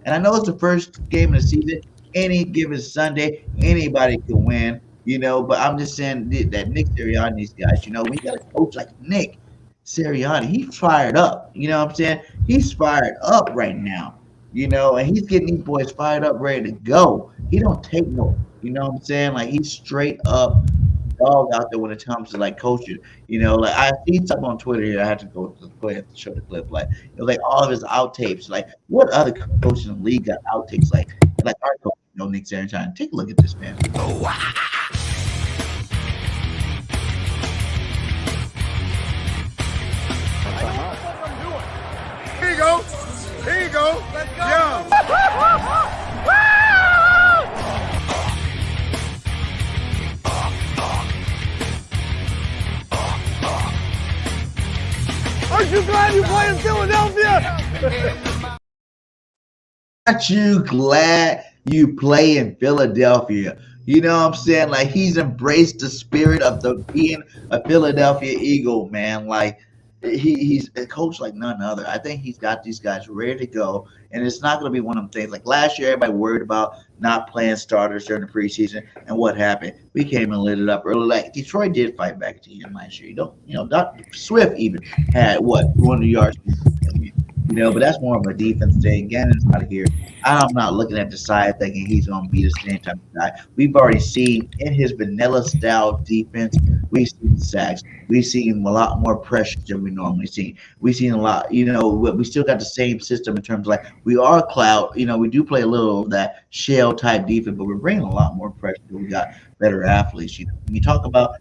And I know it's the first game of the season. Any given Sunday, anybody can win, you know. But I'm just saying that Nick Sirianni, these guys, you know, when you got a coach like Nick Sirianni, he's fired up. You know what I'm saying? He's fired up right now, you know, and he's getting these boys fired up, ready to go. He don't take no, you know what I'm saying? Like, he's straight up dog out there when it comes to like coaching. You know, like I see something on Twitter here. I have to go ahead and show the clip. Like, it was like all of his outtapes. Like, what other coach in the league got outtakes like our coach, you know, Nick Sirianni? Take a look at this, man. Here you go. Here you go. Let's go. Yeah. Aren't you glad you play in Philadelphia? Aren't you glad you play in Philadelphia? You know what I'm saying? Like, he's embraced the spirit of being a Philadelphia Eagle, man. Like, he's a coach like none other. I think he's got these guys ready to go, and it's not going to be one of them things. Like last year, everybody worried about not playing starters during the preseason, and what happened? We came and lit it up early. Like Detroit did fight back at the end last year. Swift even had 200 yards. You know, but that's more of a defense thing. Gannon's out of here. I'm not looking at the side thinking he's going to be the same type of guy. We've already seen in his vanilla style defense, we've seen sacks. We've seen a lot more pressure than we normally see. We've seen a lot, you know, we still got the same system in terms of like we are cloud. You know, we do play a little of that shell type defense, but we're bringing a lot more pressure. We got better athletes. You know, when you talk about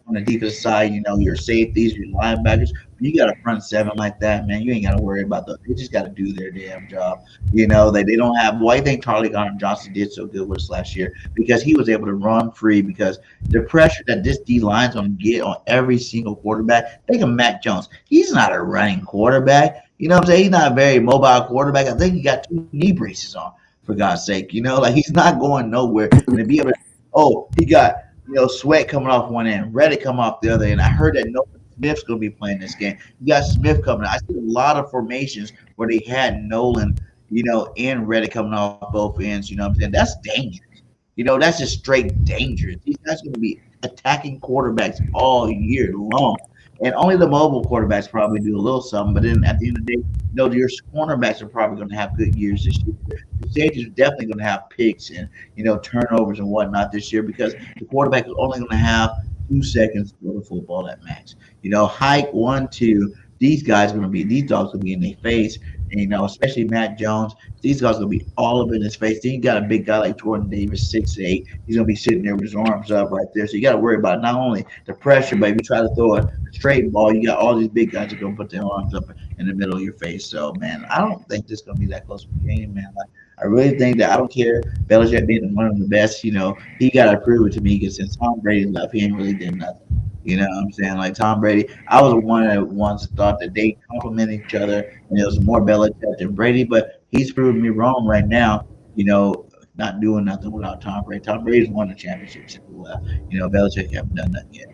on the defensive side, you know, your safeties, your linebackers, you got a front seven like that, man. You ain't got to worry about those. They just got to do their damn job. You know, they don't have. Why do you think Charlie Garner Johnson did so good with us last year? Because he was able to run free. Because the pressure that this D line's gonna get on every single quarterback. Think of Mac Jones. He's not a running quarterback. You know what I'm saying? He's not a very mobile quarterback. I think he got 2 knee braces on, for God's sake. You know, like he's not going nowhere. And to be able to, he got, you know, Sweat coming off one end, Reddick come off the other end. I heard that Nolan Smith's going to be playing this game. You got Smith coming. I see a lot of formations where they had Nolan, you know, and Reddick coming off both ends. You know what I'm saying? That's dangerous. You know, that's just straight dangerous. These guys are going to be attacking quarterbacks all year long. And only the mobile quarterbacks probably do a little something. But then at the end of the day, you know, your cornerbacks are probably going to have good years this year. The safeties are definitely going to have picks and, you know, turnovers and whatnot this year because the quarterback is only going to have 2 seconds to throw the football at max. You know, hike 1, 2. These guys are going to be, these dogs will be in their face. And, you know, especially Matt Jones, these guys are going to be all up in his face. Then you got a big guy like Jordan Davis, 6'8". He's going to be sitting there with his arms up right there. So you got to worry about not only the pressure, but if you try to throw a straight ball, you got all these big guys that are going to put their arms up in the middle of your face. So, man, I don't think this is going to be that close of a game, man. Like, I really think that I don't care Belichick being one of the best, you know, he got to prove it to me because since Tom Brady left, he ain't really did nothing. You know what I'm saying? Like Tom Brady, I was one of the ones that thought that they complement each other and it was more Belichick than Brady, but he's proving me wrong right now, you know, not doing nothing without Tom Brady. Tom Brady's won the championship since he left. You know, Belichick haven't done nothing yet.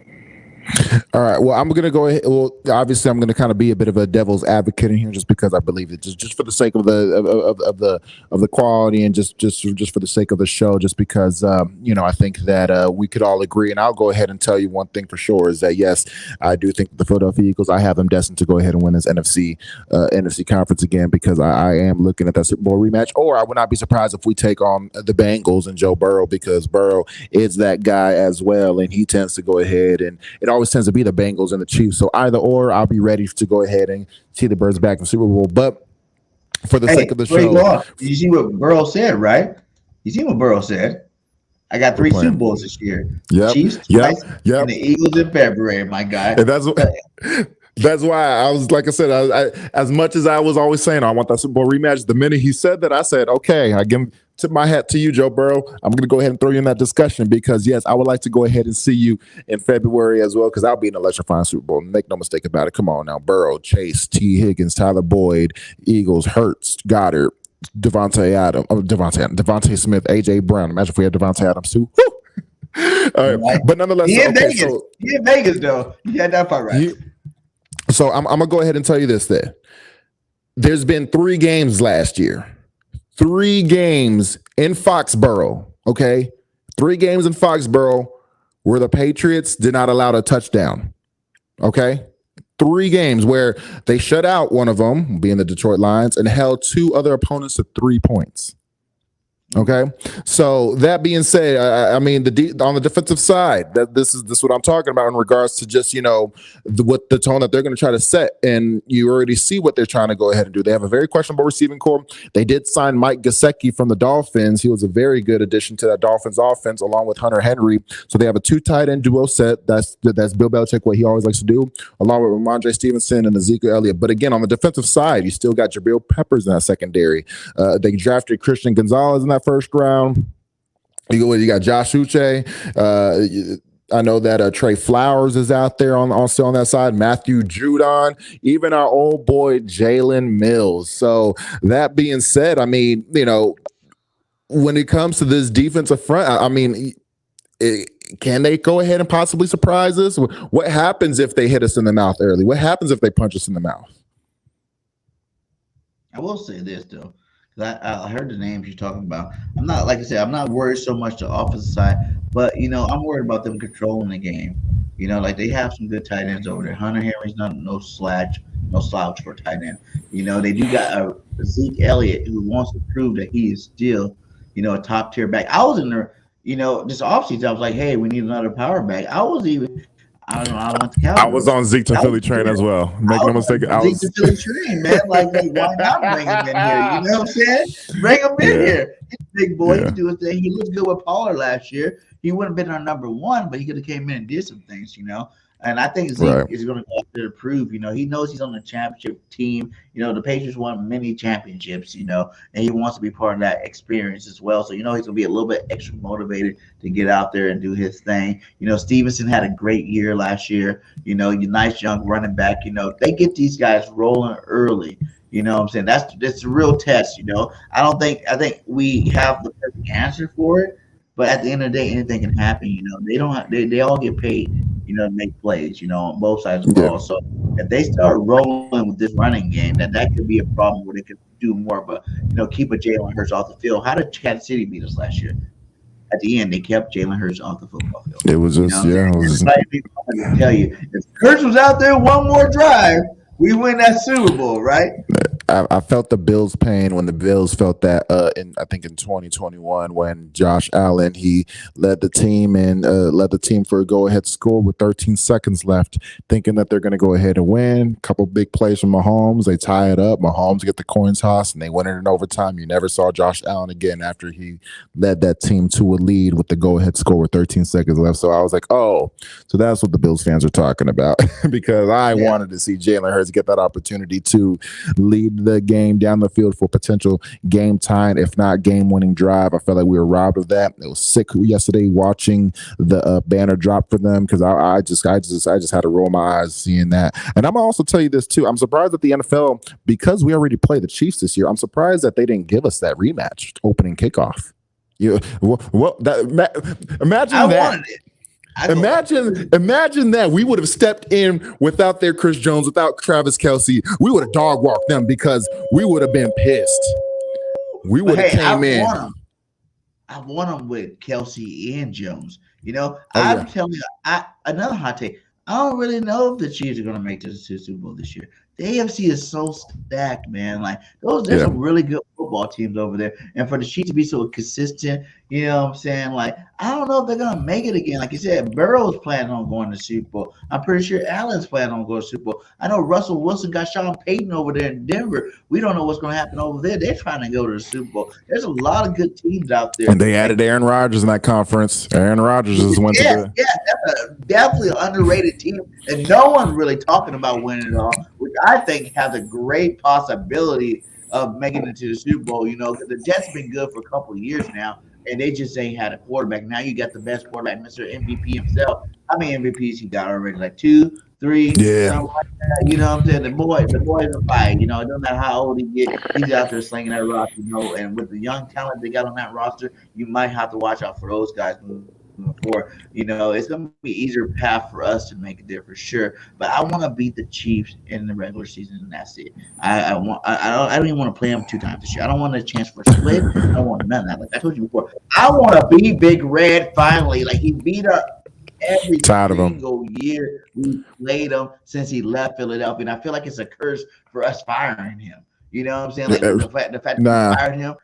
All right. Well, I'm going to go ahead. Well, obviously, I'm going to kind of be a bit of a devil's advocate in here, just because I believe it, just for the sake of the quality, and just for the sake of the show, just because I think that we could all agree. And I'll go ahead and tell you one thing for sure is that yes, I do think the Philadelphia Eagles, I have them destined to go ahead and win this NFC conference again, because I am looking at that Super Bowl rematch. Or I would not be surprised if we take on the Bengals and Joe Burrow, because Burrow is that guy as well, and he tends to go ahead, and it always tends to be the Bengals and the Chiefs. So either or, I'll be ready to go ahead and see the Birds back in the Super Bowl. But for the sake of the show, you see what Burrow said, right? You see what Burrow said? I got 3 Super Bowls this year. Yep. Chiefs twice, and the Eagles in February, my guy. And that's why I was, like I said, I as much as I was always saying I want that Super Bowl rematch, the minute he said that, I said, okay, I tip my hat to you, Joe Burrow. I'm going to go ahead and throw you in that discussion, because yes, I would like to go ahead and see you in February as well, because I'll be an electrifying Super Bowl. Make no mistake about it. Come on now, Burrow, Chase, T. Higgins, Tyler Boyd, Eagles, Hurts, Goddard, Devontae Smith, AJ Brown. Imagine if we had Devontae Adams too. All right. But nonetheless, he in Vegas though. You had that part right. So I'm gonna go ahead and tell you this: then there's been 3 games last year, 3 games in Foxborough. Okay, 3 games in Foxborough where the Patriots did not allow a touchdown. Okay, 3 games where they shut out one of them, being the Detroit Lions, and held 2 other opponents to 3 points. Okay, so that being said, I mean, on the defensive side, this is what I'm talking about in regards to just what the tone that they're going to try to set, and you already see what they're trying to go ahead and do. They have a very questionable receiving core. They did sign Mike Gesicki from the Dolphins. He was a very good addition to that Dolphins offense, along with Hunter Henry. So they have a 2 tight end duo set. That's Bill Belichick, what he always likes to do, along with Ramondre Stevenson and Ezekiel Elliott. But again, on the defensive side, you still got Jabril Peppers in that secondary. They drafted Christian Gonzalez in that first round. You got Josh Uche. I know that Trey Flowers is out there still on that side. Matthew Judon, even our old boy Jalen Mills. So that being said, I mean, when it comes to this defensive front, I mean, can they go ahead and possibly surprise us? What happens if they hit us in the mouth early? What happens if they punch us in the mouth? I will say this though. I heard the names you're talking about. I'm not, like I said, I'm not worried so much the offensive side, but I'm worried about them controlling the game. Like they have some good tight ends over there. Hunter Henry's no slouch for tight end. They do got a Zeke Elliott who wants to prove that he is still, a top tier back. I was in there, this offseason. I was like, hey, we need another power back. I went to Cowboys. I was on Zeke to Philly train as well. Make no mistake. I was Zeke to Philly train, man. Like, why not bring him in here? You know what I'm saying? Bring him in here. He's a big boy. He can do his thing. He looked good with Pollard last year. He wouldn't have been our number 1, but he could have came in and did some things, And I think Zeke is going to go out there to prove, he knows he's on the championship team. The Patriots won many championships, and he wants to be part of that experience as well. So, he's going to be a little bit extra motivated to get out there and do his thing. Stevenson had a great year last year. Your nice young running back. They get these guys rolling early. You know what I'm saying? That's a real test, I think we have the perfect answer for it. But at the end of the day, anything can happen. They all get paid, to make plays, on both sides of the ball. So if they start rolling with this running game, that could be a problem where they could do more. But keep a Jalen Hurts off the field. How did Kansas City beat us last year? At the end, they kept Jalen Hurts off the football field. It was just I tell you, if Hurts was out there one more drive, we win that Super Bowl, right? I felt the Bills' pain when the Bills felt that in 2021 when Josh Allen, he led the team for a go-ahead score with 13 seconds left, thinking that they're going to go ahead and win. A couple big plays from Mahomes, they tie it up. Mahomes get the coin toss, and they win it in overtime. You never saw Josh Allen again after he led that team to a lead with the go-ahead score with 13 seconds left. So I was like, oh, so that's what the Bills fans are talking about because I wanted to see Jalen Hurts get that opportunity to lead the game down the field for potential game time, if not game winning drive. I felt like we were robbed of that. It was sick yesterday watching the banner drop for them because I just had to roll my eyes seeing that. And I'm gonna also tell you this too. I'm surprised that the NFL, because we already played the Chiefs this year, I'm surprised that they didn't give us that rematch opening kickoff. Imagine I that. wanted it. Imagine that we would have stepped in without their Chris Jones, without Travis Kelce. We would have dog walked them because we would have been pissed. We would have came in. I want them with Kelce and Jones. You know, I'm telling you, another hot take. I don't really know if the Chiefs are going to make this to the Super Bowl this year. The AFC is so stacked, man. Like there's some really good football teams over there, and for the Chiefs to be so consistent, you know what I'm saying? Like I don't know if they're gonna make it again. Like you said, Burrow's planning on going to Super Bowl. I'm pretty sure Allen's planning on going to Super Bowl. I know Russell Wilson got Sean Payton over there in Denver. We don't know what's gonna happen over there. They're trying to go to the Super Bowl. There's a lot of good teams out there. And they added Aaron Rodgers in that conference. Aaron Rodgers just went to the that's definitely an underrated team, and no one's really talking about winning it all, which I think has a great possibility of making it to the Super Bowl. You know, because the Jets have been good for a couple of years now, and they just ain't had a quarterback. Now you got the best quarterback, Mr. MVP himself. How many MVPs he got already? Like 2, 3, something like that. You know what I'm saying? The boy's a fight. You know, it doesn't matter how old he gets, he's out there slinging that rock. You know, and with the young talent they got on that roster, you might have to watch out for those guys before. You know, it's gonna be an easier path for us to make it there for sure. But I want to beat the Chiefs in the regular season, and that's it. I don't even want to play them 2 times this year. I don't want a chance for a split. I don't want none of that. Like I told you before, I want to beat Big Red finally. Like he beat us every single year we played him since he left Philadelphia, and I feel like it's a curse for us firing him. You know what I'm saying? Like the fact that we fired him,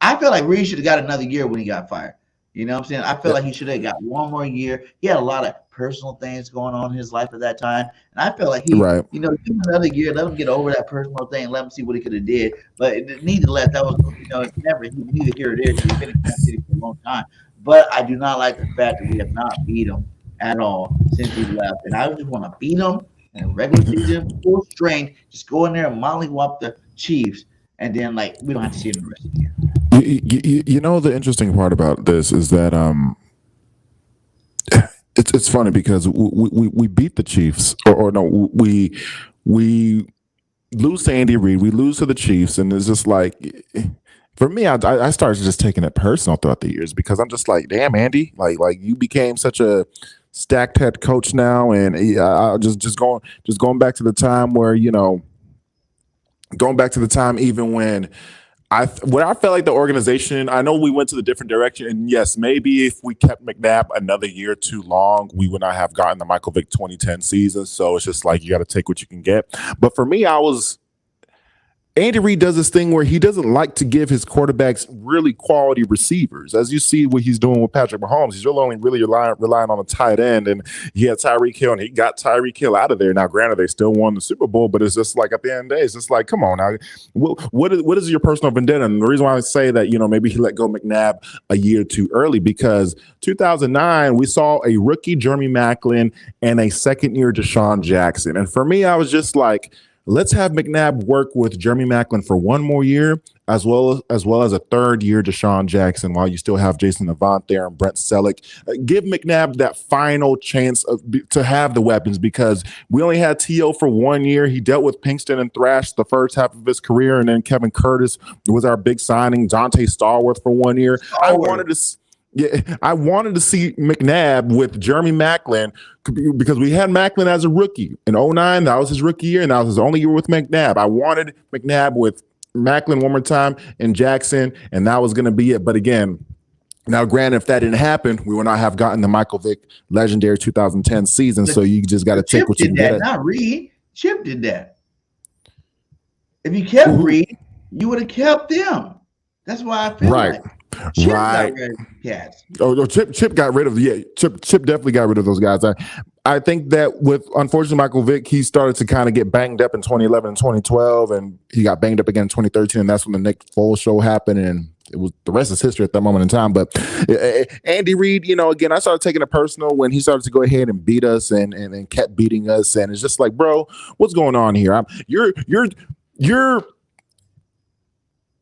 I feel like Reed should have got another year when he got fired. You know what I'm saying? I feel like he should have got one more year. He had a lot of personal things going on in his life at that time. And I feel like he, you know, give him another year, let him get over that personal thing, let him see what he could have did. But it needed to let that was, you know, it's never neither here or there. He's been in Kansas City for a long time. But I do not like the fact that we have not beat him at all since he left. And I just want to beat him in regular season, full strength, just go in there and mollywop the Chiefs. And then, like, we don't have to see him the rest of the year. You know, the interesting part about this is that it's funny because we beat the Chiefs, or no, we lose to Andy Reid, we lose to the Chiefs, and it's just like, for me, I started just taking it personal throughout the years because I'm just like, damn, Andy, like you became such a stacked head coach now, and just going back to the time where, you know, going back to the time even when I felt like the organization, I know we went to the different direction, and yes, maybe if we kept McNabb another year too long, we would not have gotten the Michael Vick 2010 season. So it's just like you got to take what you can get. But for me, Andy Reid does this thing where he doesn't like to give his quarterbacks really quality receivers. As you see what he's doing with Patrick Mahomes, he's only really relying on a tight end, and he had Tyreek Hill, and he got Tyreek Hill out of there. Now, granted, they still won the Super Bowl, but it's just like at the end of the day, it's just like, come on now. What is your personal vendetta? And the reason why I say that, you know, maybe he let go McNabb a year too early, because 2009, we saw a rookie Jeremy Maclin and a second-year Deshaun Jackson. And for me, I was just like, let's have McNabb work with Jeremy Maclin for one more year, as well as a third-year Deshaun Jackson, while you still have Jason Avant there and Brent Selleck. Give McNabb that final chance to have the weapons, because we only had T.O. for 1 year. He dealt with Pinkston and Thrash the first half of his career, and then Kevin Curtis was our big signing, Dante Stallworth for 1 year. I wanted to see McNabb with Jeremy Maclin, because we had Maclin as a rookie in 2009. That was his rookie year, and that was his only year with McNabb. I wanted McNabb with Maclin one more time and Jackson, and that was going to be it. But again, now granted, if that didn't happen, we would not have gotten the Michael Vick legendary 2010 season. So you just got to take what you can get. Not Reed. Chip did that. If you kept Reed, you would have kept them. That's why I feel like. Chip got rid of cats. Chip got rid of Chip definitely got rid of those guys. I think that with, unfortunately, Michael Vick, he started to kind of get banged up in 2011 and 2012, and he got banged up again in 2013, and that's when the Nick Foles show happened, and it was the rest is history at that moment in time. But Andy Reid, you know, again, I started taking it personal when he started to go ahead and beat us and kept beating us, and it's just like, bro, what's going on here?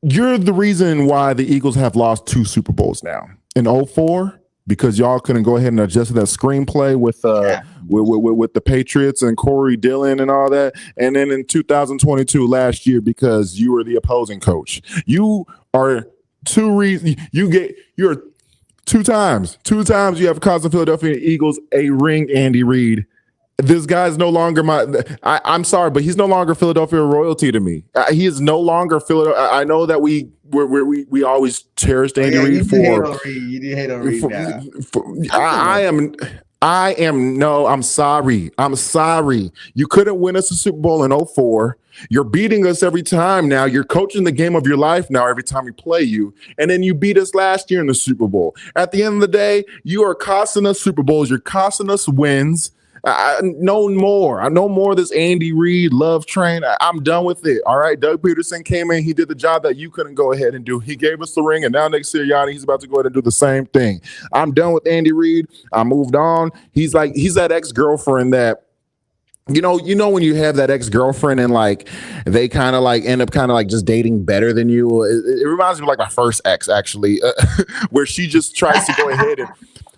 You're the reason why the Eagles have lost 2 Super Bowls now. In 2004, because y'all couldn't go ahead and adjust that screenplay with the Patriots and Corey Dillon and all that. And then in 2022, last year, because you were the opposing coach. You are you're Two times you have caused the Philadelphia Eagles a ring, Andy Reid. This guy's no longer I'm sorry, but he's no longer Philadelphia royalty to me. He is no longer Philadelphia. I know that we always cherished Andy Reid for. You did hate on Reid now. I'm sorry. You couldn't win us a Super Bowl in 2004. You're beating us every time now. You're coaching the game of your life now every time we play you. And then you beat us last year in the Super Bowl. At the end of the day, you are costing us Super Bowls. You're costing us wins. No more of this Andy Reid love train. I'm done with it. All right. Doug Peterson came in. He did the job that you couldn't go ahead and do. He gave us the ring. And now next year, Yanni, he's about to go ahead and do the same thing. I'm done with Andy Reid. I moved on. He's that ex-girlfriend that, you know, when you have that ex-girlfriend and like they kind of like end up kind of like just dating better than you. It reminds me of like my first ex, actually, where she just tries to go ahead and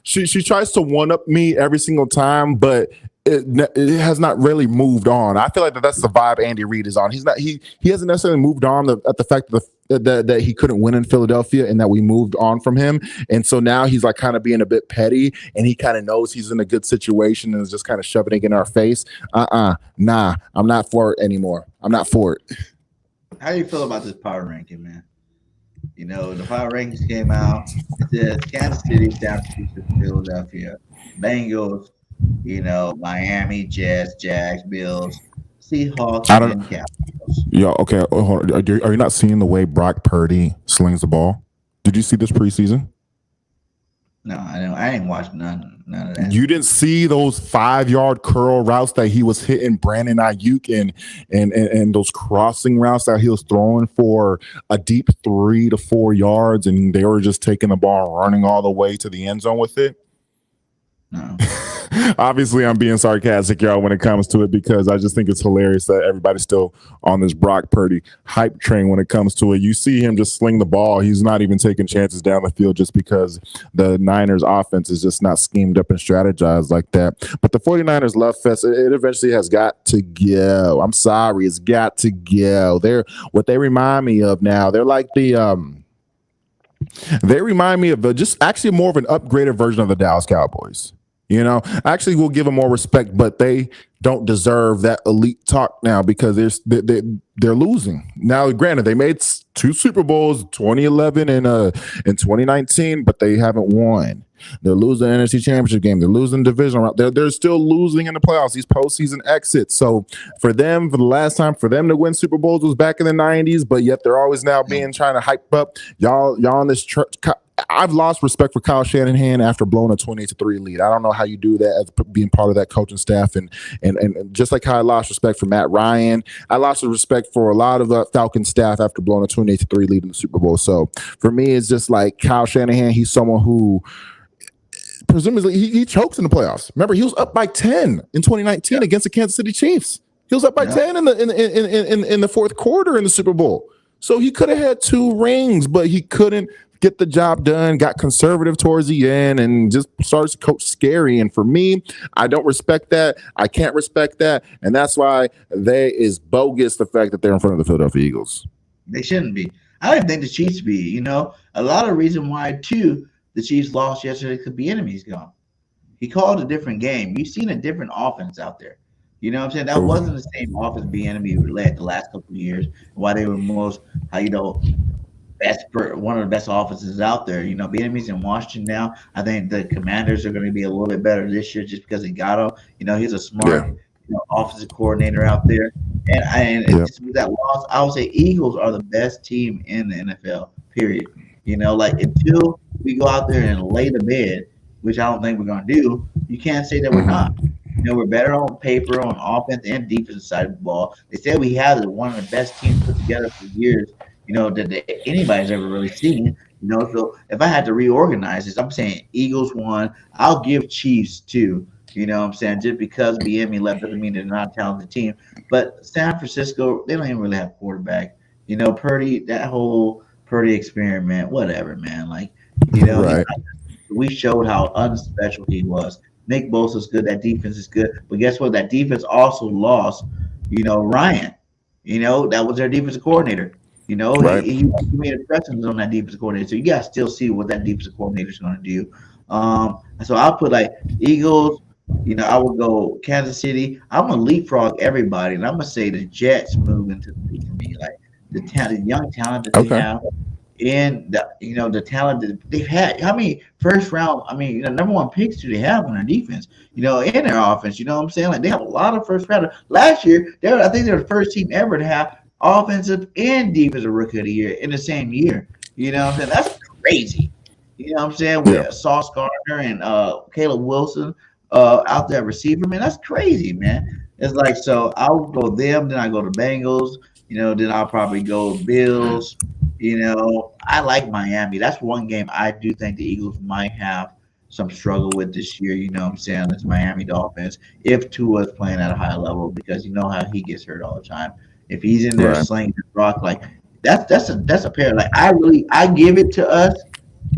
she tries to one-up me every single time, but it has not really moved on. I feel like that's the vibe Andy Reid is on. He hasn't necessarily moved on at the fact that he couldn't win in Philadelphia and that we moved on from him. And so now he's like kind of being a bit petty and he kind of knows he's in a good situation and is just kind of shoving it in our face. Nah, I'm not for it anymore. I'm not for it. How do you feel about this power ranking, man? You know, the power rankings came out. It says Kansas City, San Francisco, Philadelphia, Bengals, you know, Miami, Jets, Jags, Bills, Seahawks, and Capitals. Yeah, okay. Hold on. Are you not seeing the way Brock Purdy slings the ball? Did you see this preseason? No, I didn't watch none of that. You didn't see those 5-yard curl routes that he was hitting Brandon Ayuk and those crossing routes that he was throwing for a deep 3 to 4 yards, and they were just taking the ball and running all the way to the end zone with it? No. Obviously, I'm being sarcastic, y'all, when it comes to it, because I just think it's hilarious that everybody's still on this Brock Purdy hype train when it comes to it. You see him just sling the ball. He's not even taking chances down the field just because the Niners offense is just not schemed up and strategized like that. But the 49ers love fest, it eventually has got to go. I'm sorry, it's got to go. What they remind me of now, they're like they remind me of just actually more of an upgraded version of the Dallas Cowboys. You know, actually, we'll give them more respect, but they don't deserve that elite talk now because they're losing. Now, granted, they made 2 Super Bowls, 2011 and in 2019, but they haven't won. They're losing the NFC Championship game. They're losing the division round. They're still losing in the playoffs, these postseason exits. So for the last time for them to win Super Bowls was back in the 90s, but yet they're always now trying to hype up. Y'all on this I've lost respect for Kyle Shanahan after blowing a 28-3 lead. I don't know how you do that as being part of that coaching staff. And just like how I lost respect for Matt Ryan, I lost respect for a lot of the Falcons staff after blowing a 28-3 lead in the Super Bowl. So for me, it's just like Kyle Shanahan. He's someone who presumably he chokes in the playoffs. Remember, he was up by 10 in 2019 against the Kansas City Chiefs. He was up by 10 in the fourth quarter in the Super Bowl. So he could have had 2 rings, but he couldn't get the job done, got conservative towards the end, and just starts to coach scary. And for me, I don't respect that. I can't respect that. And that's why is bogus the fact that they're in front of the Philadelphia Eagles. They shouldn't be. I don't think the Chiefs be. You know, a lot of reason why, too, the Chiefs lost yesterday because Bieniemy's gone. He called a different game. You've seen a different offense out there. You know what I'm saying? That wasn't the same offense Bieniemy led the last couple of years. Why they were one of the best offenses out there. You know, Bieniemy's in Washington now. I think the Commanders are going to be a little bit better this year just because he got him. You know, he's a smart offensive coordinator out there. And just with that loss, I would say Eagles are the best team in the NFL, period. You know, like until we go out there and lay the bed, which I don't think we're going to do, you can't say that we're not. You know, we're better on paper on offense and defensive side of the ball. They said we have one of the best teams put together for years, you know, that anybody's ever really seen. You know, so if I had to reorganize this, I'm saying Eagles 1. I'll give Chiefs 2. You know what I'm saying? Just because Bieniemy left doesn't mean they're not a talented team. But San Francisco, they don't even really have quarterback. You know, Purdy, that whole Purdy experiment, whatever, man. Like, you know, we showed how unspecial he was. Nick Bosa's good. That defense is good. But guess what? That defense also lost, you know, Ryan. You know, that was their defensive coordinator. You know, Right. he made a presence on that defensive coordinator. So you got to still see what that defensive coordinator is going to do. So I'll put like Eagles. You know, I would go Kansas City. I'm gonna leapfrog everybody, and I'm gonna say the Jets move into the league for me. Like the young talent that they Okay. have, and the talent that they've had. How many first round? I mean, number one picks do they have on their defense? You know, in their offense. You know what I'm saying? Like they have a lot of first rounders. Last year, I think they're the first team ever to have offensive and defensive rookie of the year in the same year. You know what I'm saying? That's crazy. You know what I'm saying? With Sauce Gardner and Caleb Wilson out there receiver, man, that's crazy, man. It's like, so I'll go them, then I go to Bengals, then I'll probably go Bills. I like Miami. That's one game I do think the Eagles might have some struggle with this year. You know what I'm saying? It's Miami Dolphins. If Tua is playing at a high level, because you know how he gets hurt all the time. If he's in there slinging the rock, like that's a pair. Like I give it to us.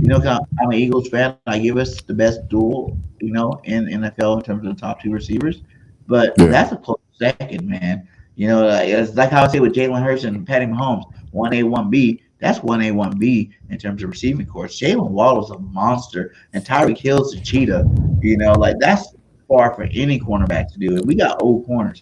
I'm an Eagles fan. I give us the best duel, in NFL in terms of the top two receivers. But that's a close second, man. It's like how I say with Jalen Hurts and Patty Mahomes, 1A, 1B. That's 1A, 1B in terms of receiving course. Jalen Waddle's a monster, and Tyreek Hill's a cheetah. That's far for any cornerback to do. And we got old corners.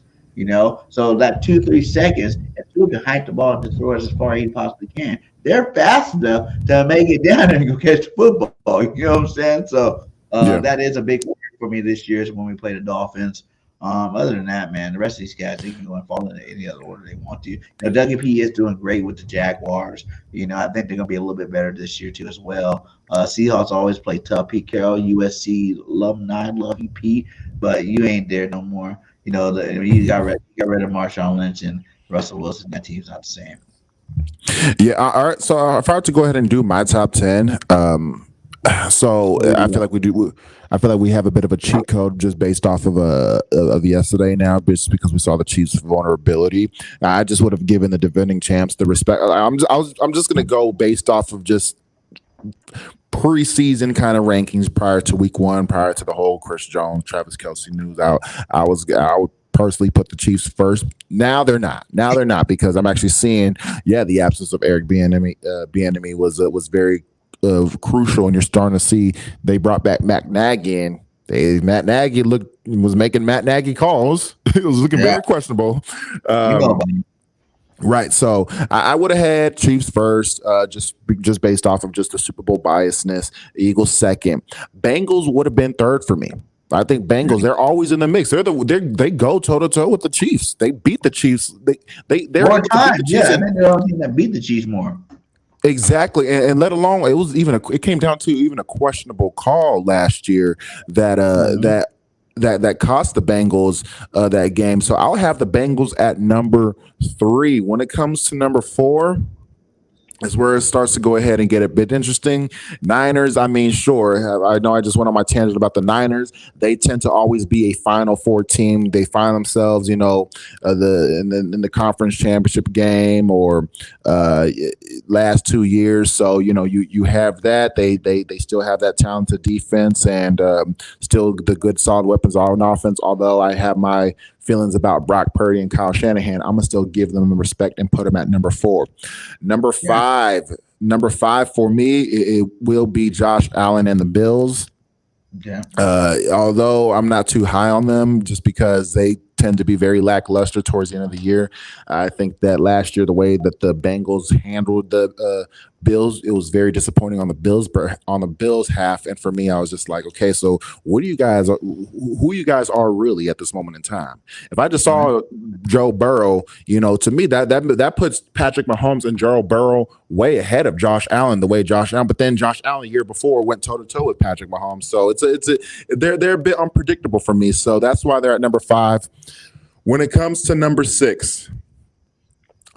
So that 2-3 seconds, if Tua can hike the ball and throw it as far as he possibly can, they're fast enough to make it down there and go catch the football. You know what I'm saying? So that is a big win for me this year is when we play the Dolphins. Other than that, man, the rest of these guys, they can go and fall into any other order they want to. WP is doing great with the Jaguars. I think they're going to be a little bit better this year, too, as well. Seahawks always play tough. Pete Carroll, USC alumni, love you, Pete, but you ain't there no more. You got rid of Marshawn Lynch and Russell Wilson. That team's not the same. Yeah. All right. So if I were to go ahead and do my top 10, I feel like we do. I feel like we have a bit of a cheat code just based off of yesterday now, just because we saw the Chiefs' vulnerability. I just would have given the defending champs the respect. I'm just going to go based off of just preseason kind of rankings prior to week one, prior to the whole Chris Jones, Travis Kelce news out. I would personally put the Chiefs first. Now they're not because I'm actually seeing, the absence of Eric Bieniemy was very crucial, and you're starting to see they brought back Matt Nagy in. Matt Nagy was making Matt Nagy calls. It was looking very questionable. Right. So I would have had Chiefs first, just based off of just the Super Bowl biasness. Eagles second. Bengals would have been third for me. I think Bengals, they're always in the mix. They go toe to toe with the Chiefs. They beat the Chiefs. They're more time. I think they're the team that beat the Chiefs more. Exactly, and let alone it came down to even a questionable call last year that cost the Bengals that game. So I'll have the Bengals at number 3. When it comes to number 4, is where it starts to go ahead and get a bit interesting. Niners, I mean, sure. I know I just went on my tangent about the Niners. They tend to always be a Final Four team. They find themselves, in the conference championship game or last 2 years. So you have that. They still have that talented defense and still the good solid weapons on offense. Although I have my feelings about Brock Purdy and Kyle Shanahan, I'm gonna still give them the respect and put them at number 4. Number 5 for me, it will be Josh Allen and the Bills. Yeah. Although I'm not too high on them, just because they tend to be very lackluster towards the end of the year. I think that last year, the way that the Bengals handled the Bills, it was very disappointing on the Bills half. And for me, I was just like, okay, so who you guys are really at this moment in time? If I just saw Joe Burrow, to me that puts Patrick Mahomes and Joe Burrow way ahead of Josh Allen, but then Josh Allen the year before went toe to toe with Patrick Mahomes. So they're a bit unpredictable for me. So that's why they're at number 5. When it comes to number 6,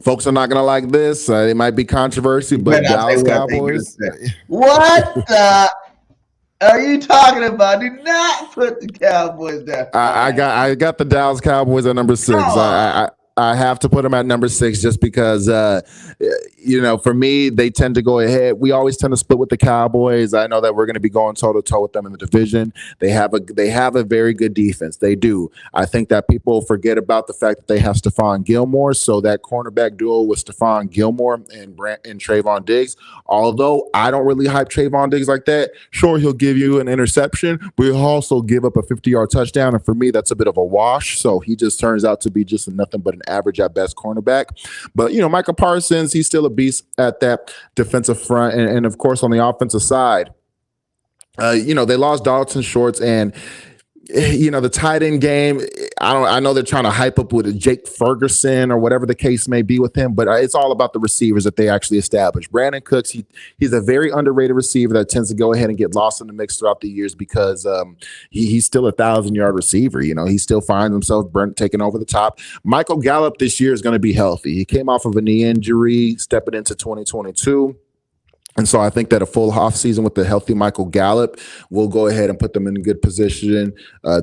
folks are not going to like this. It might be controversy, but Dallas Cowboys. What the are you talking about? Do not put the Cowboys down. I got the Dallas Cowboys at number 6. I have to put him at number 6 just because, for me, they tend to go ahead. We always tend to split with the Cowboys. I know that we're going to be going toe to toe with them in the division. They have a very good defense. They do. I think that people forget about the fact that they have Stephon Gilmore. So that cornerback duo with Stephon Gilmore and Trayvon Diggs. Although I don't really hype Trayvon Diggs like that. Sure, he'll give you an interception, but he'll also give up a 50-yard touchdown. And for me, that's a bit of a wash. So he just turns out to be just nothing but an average at best cornerback. But, Micah Parsons, he's still a beast at that defensive front. And of course, on the offensive side, they lost Dalton Schultz and the tight end game. I know they're trying to hype up with Jake Ferguson or whatever the case may be with him, but it's all about the receivers that they actually establish. Brandon Cooks, he's a very underrated receiver that tends to go ahead and get lost in the mix throughout the years because he's still a 1,000-yard receiver. He still finds himself taking over the top. Michael Gallup this year is going to be healthy. He came off of a knee injury, stepping into 2022. And so I think that a full offseason with the healthy Michael Gallup will go ahead and put them in a good position.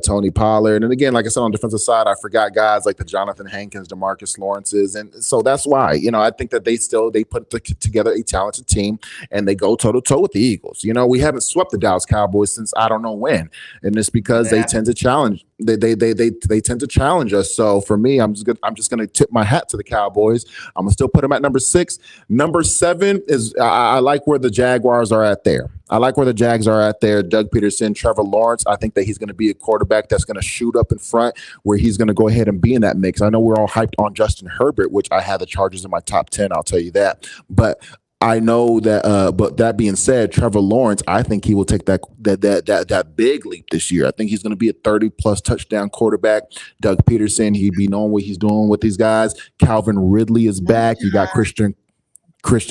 Tony Pollard. And again, like I said, on the defensive side, I forgot guys like the Jonathan Hankins, DeMarcus Lawrence's. And so that's why, I think that they put together a talented team and they go toe-to-toe with the Eagles. We haven't swept the Dallas Cowboys since I don't know when. And it's because they tend to challenge. They tend to challenge us. So for me, I'm just gonna tip my hat to the Cowboys. I'm gonna still put them at number 6. Number 7 is I like where the Jaguars are at there. I like where the Jags are at there. Doug Peterson, Trevor Lawrence. I think that he's going to be a quarterback that's going to shoot up in front where he's going to go ahead and be in that mix. I know we're all hyped on Justin Herbert, which I had the Chargers in my top 10. I'll tell you that. But I know that, but that being said, Trevor Lawrence, I think he will take that big leap this year. I think he's going to be a 30-plus touchdown quarterback. Doug Peterson, he'd be knowing what he's doing with these guys. Calvin Ridley is back. You got Christian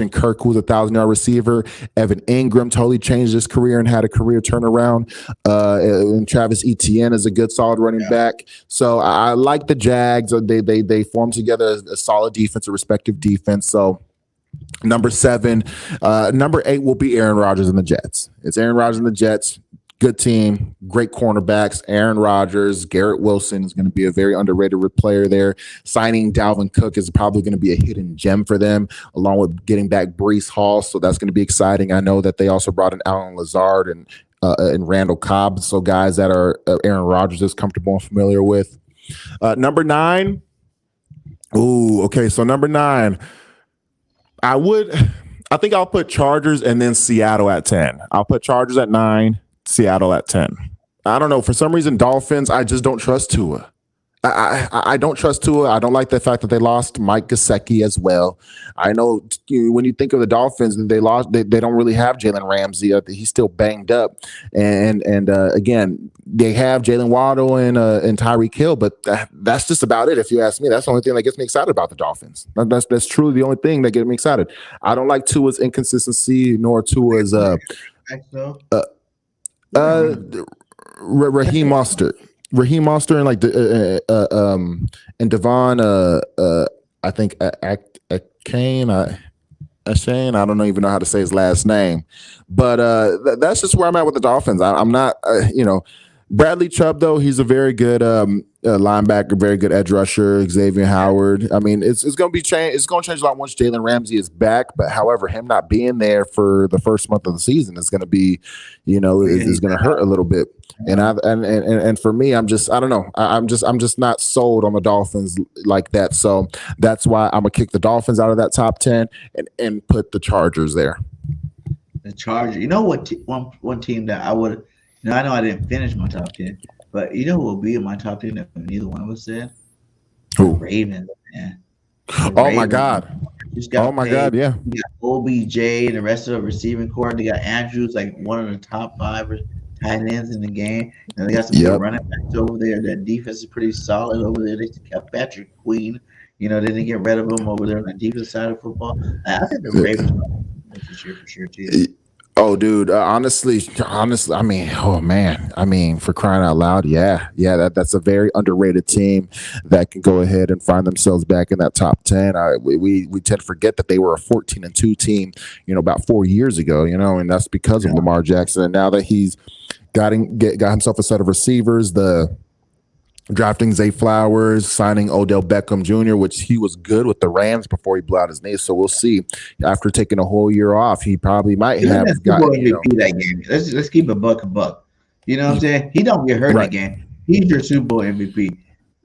Kirk, who's a 1,000-yard receiver. Evan Ingram totally changed his career and had a career turnaround. And Travis Etienne is a good, solid running back. So I like the Jags. They form together a solid defense, a respective defense. So number 7, number 8 will be Aaron Rodgers and the Jets. It's Aaron Rodgers and the Jets. Good team, great cornerbacks. Aaron Rodgers, Garrett Wilson is going to be a very underrated player there. Signing Dalvin Cook is probably going to be a hidden gem for them, along with getting back Breece Hall. So that's going to be exciting. I know that they also brought in Alan Lazard and Randall Cobb. So guys that are Aaron Rodgers is comfortable and familiar with. Number 9. Ooh, okay. So number 9, I think I'll put Chargers and then Seattle at 10. I'll put Chargers at 9. Seattle at 10. I don't know. For some reason, Dolphins, I just don't trust Tua. I don't trust Tua. I don't like the fact that they lost Mike Gesicki as well. I know when you think of the Dolphins, they don't really have Jalen Ramsey. He's still banged up. And again, they have Jalen Waddle and Tyreek Hill, but that's just about it. If you ask me, that's the only thing that gets me excited about the Dolphins. That's truly the only thing that gets me excited. I don't like Tua's inconsistency, nor Tua's Raheem Mostert and like and Devon I think Kane Shane, I don't even know how to say his last name, but that's just where I'm at with the Dolphins. I'm not Bradley Chubb, though, he's a very good linebacker, very good edge rusher. Xavier Howard. I mean, it's going to be change. It's going to change a lot once Jalen Ramsey is back. But however, him not being there for the first month of the season is going to be, is going to hurt a little bit. And for me, I don't know. I'm just not sold on the Dolphins like that. So that's why I'm gonna kick the Dolphins out of that top 10 and put the Chargers there. The Chargers. You know what? One team that I would. I know I didn't finish my top 10, but you know who will be in my top 10 if neither one was said? Who? Ravens, man. My God. Oh my God, yeah. You got OBJ and the rest of the receiving core. They got Andrews, like one of the top 5 tight ends in the game. And they got some good running backs over there. That defense is pretty solid over there. They kept Patrick Queen. They didn't get rid of him over there on the defense side of football. I think the Ravens for sure too. Oh, dude. Honestly, I mean, oh man, I mean, for crying out loud, yeah. That's a very underrated team that can go ahead and find themselves back in that top 10. We tend to forget that they were a 14-2 team, about 4 years ago, and that's because of Lamar Jackson. And now that he's got himself a set of receivers, the drafting Zay Flowers, signing Odell Beckham Jr., which he was good with the Rams before he blew out his knee. So we'll see. After taking a whole year off, he probably might have gotten MVP that game. Let's keep a buck. You know what I'm saying? He don't get hurt in the game. He's your Super Bowl MVP.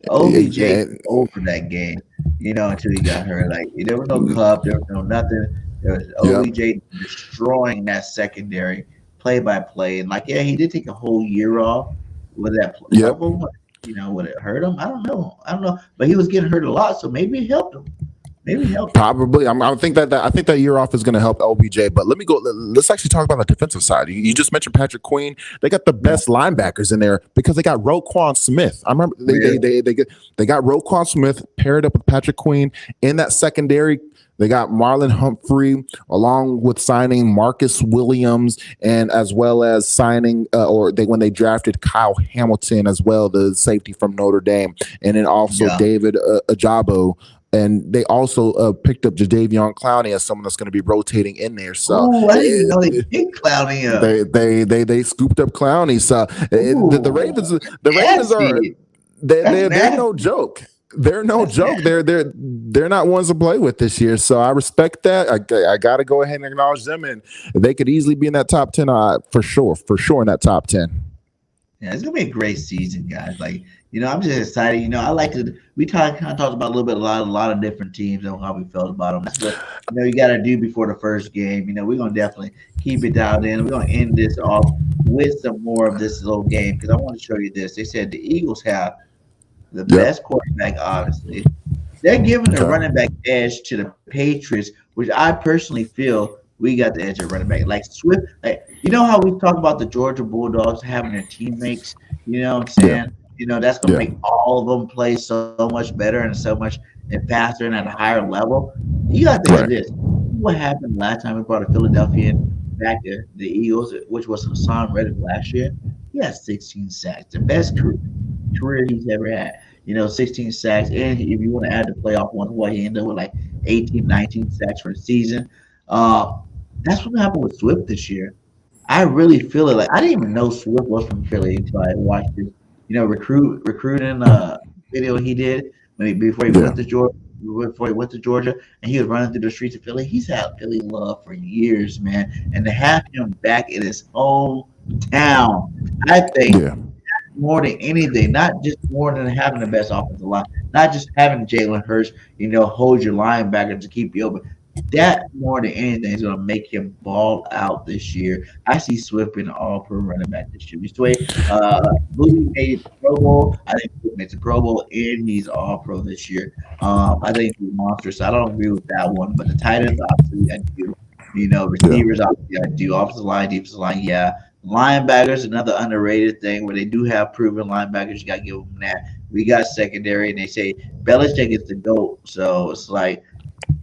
OBJ over that game, until he got hurt. Like there was no cup, there was no nothing. There was OBJ destroying that secondary play by play, and he did take a whole year off with that play. Yep. Would it hurt him? I don't know, but he was getting hurt a lot, so maybe it helped him. Probably. I think that year off is going to help LBJ. But let's actually talk about the defensive side. You just mentioned Patrick Queen. They got the best linebackers in there because they got Roquan Smith. I remember they got Roquan Smith paired up with Patrick Queen in that secondary. They got Marlon Humphrey, along with signing Marcus Williams, and as well as signing when they drafted Kyle Hamilton as well, the safety from Notre Dame, and then also David Ajabo. And they also picked up Jadeveon Clowney as someone that's going to be rotating in there. So I didn't even know they picked Clowney up. They scooped up Clowney. So the Ravens are they're no joke. They're no joke. They're not ones to play with this year. So I respect that. I got to go ahead and acknowledge them, and they could easily be in that top 10 for sure in that top 10. Yeah, it's gonna be a great season, guys. I'm just excited. I like to. We talked about a lot of different teams and how we felt about them. That's what you got to do before the first game. We're gonna definitely keep it dialed in. We're gonna end this off with some more of this little game because I want to show you this. They said the Eagles have the best quarterback. Obviously, they're giving the running back edge to the Patriots, which I personally feel we got the edge of running back. Like Swift, how we talk about the Georgia Bulldogs having their teammates. You know what I'm saying? That's going to make all of them play so much better and so much faster and at a higher level. You got to think of this. What happened last time we brought a Philadelphian back to the Eagles, which was Hassan Reddick last year? He had 16 sacks, the best career he's ever had. 16 sacks. And if you want to add the playoff one, he ended up with 18, 19 sacks for the season. That's what happened with Swift this year. I really feel it. I didn't even know Swift was from Philly until I watched his recruiting video he did before he went to Georgia, and he was running through the streets of Philly. He's had Philly love for years, man. And to have him back in his hometown, I think more than anything, not just more than having the best offensive line, not just having Jalen Hurts, hold your linebacker to keep you open. That more than anything is going to make him ball out this year. I see Swift being an all-pro running back this year. Booty made the Pro Bowl. I think Swift makes a Pro Bowl, and he's all-pro this year. I think he's a monster, so I don't agree with that one. But the tight ends, obviously, I do. Receivers, obviously, I do. Offensive line, defensive line, yeah. Linebackers, another underrated thing where they do have proven linebackers. You got to give them that. We got secondary, and they say Belichick is the GOAT. So it's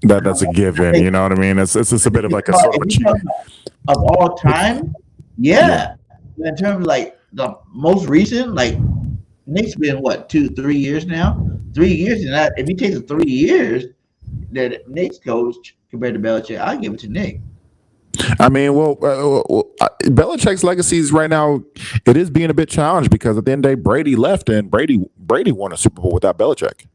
that's a given, you know what I mean? It's just a bit of a sort of a cheat. Of all time, yeah. In terms of the most recent, Nick's been 2-3 years now? 3 years, and if you take the 3 years that Nick's coached compared to Belichick, I'll give it to Nick. I mean, Belichick's legacy is right now, it is being a bit challenged because at the end of the day, Brady left and Brady won a Super Bowl without Belichick.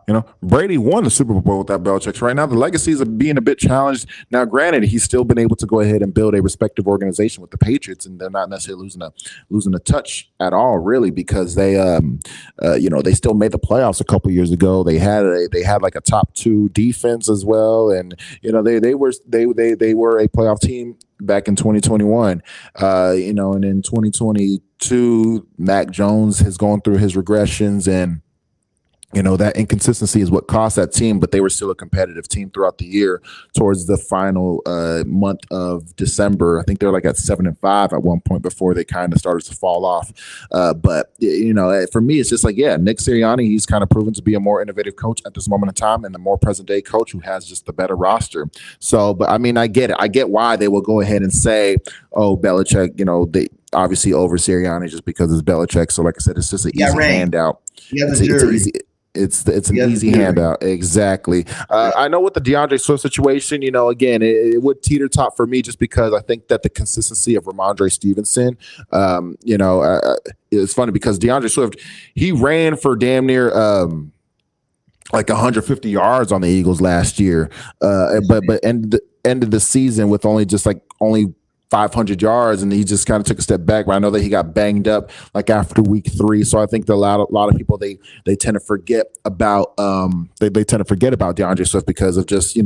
Yeah. Brady won a Super Bowl without Belichick. So right now, the legacies are being a bit challenged. Now, granted, he's still been able to go ahead and build a respective organization with the Patriots, and they're not necessarily losing a touch at all, really, because they, they still made the playoffs a couple years ago. They had a top 2 defense as well, and they were a playoff team back in 2021, and in 2022, Mac Jones has gone through his regressions, and that inconsistency is what cost that team, but they were still a competitive team throughout the year. Towards the final month of December, I think they're at 7-5 at one point before they kind of started to fall off. But for me, it's just Nick Sirianni, he's kind of proven to be a more innovative coach at this moment in time, and the more present day coach who has just the better roster. So, but I mean, I get it. I get why they will go ahead and say, "Oh, Belichick," they obviously over Sirianni just because it's Belichick. So, like I said, it's just an easy handout. It's easy. It's an easy handout. Exactly. I know with the DeAndre Swift situation, again, it would teeter top for me just because I think that the consistency of Ramondre Stevenson, it's funny because DeAndre Swift, he ran for damn near like 150 yards on the Eagles last year, but ended the season with only 500 yards, and he just kind of took a step back. But I know that he got banged up like after week 3, so I think that a lot of people they tend to forget about they tend to forget about DeAndre Swift because of just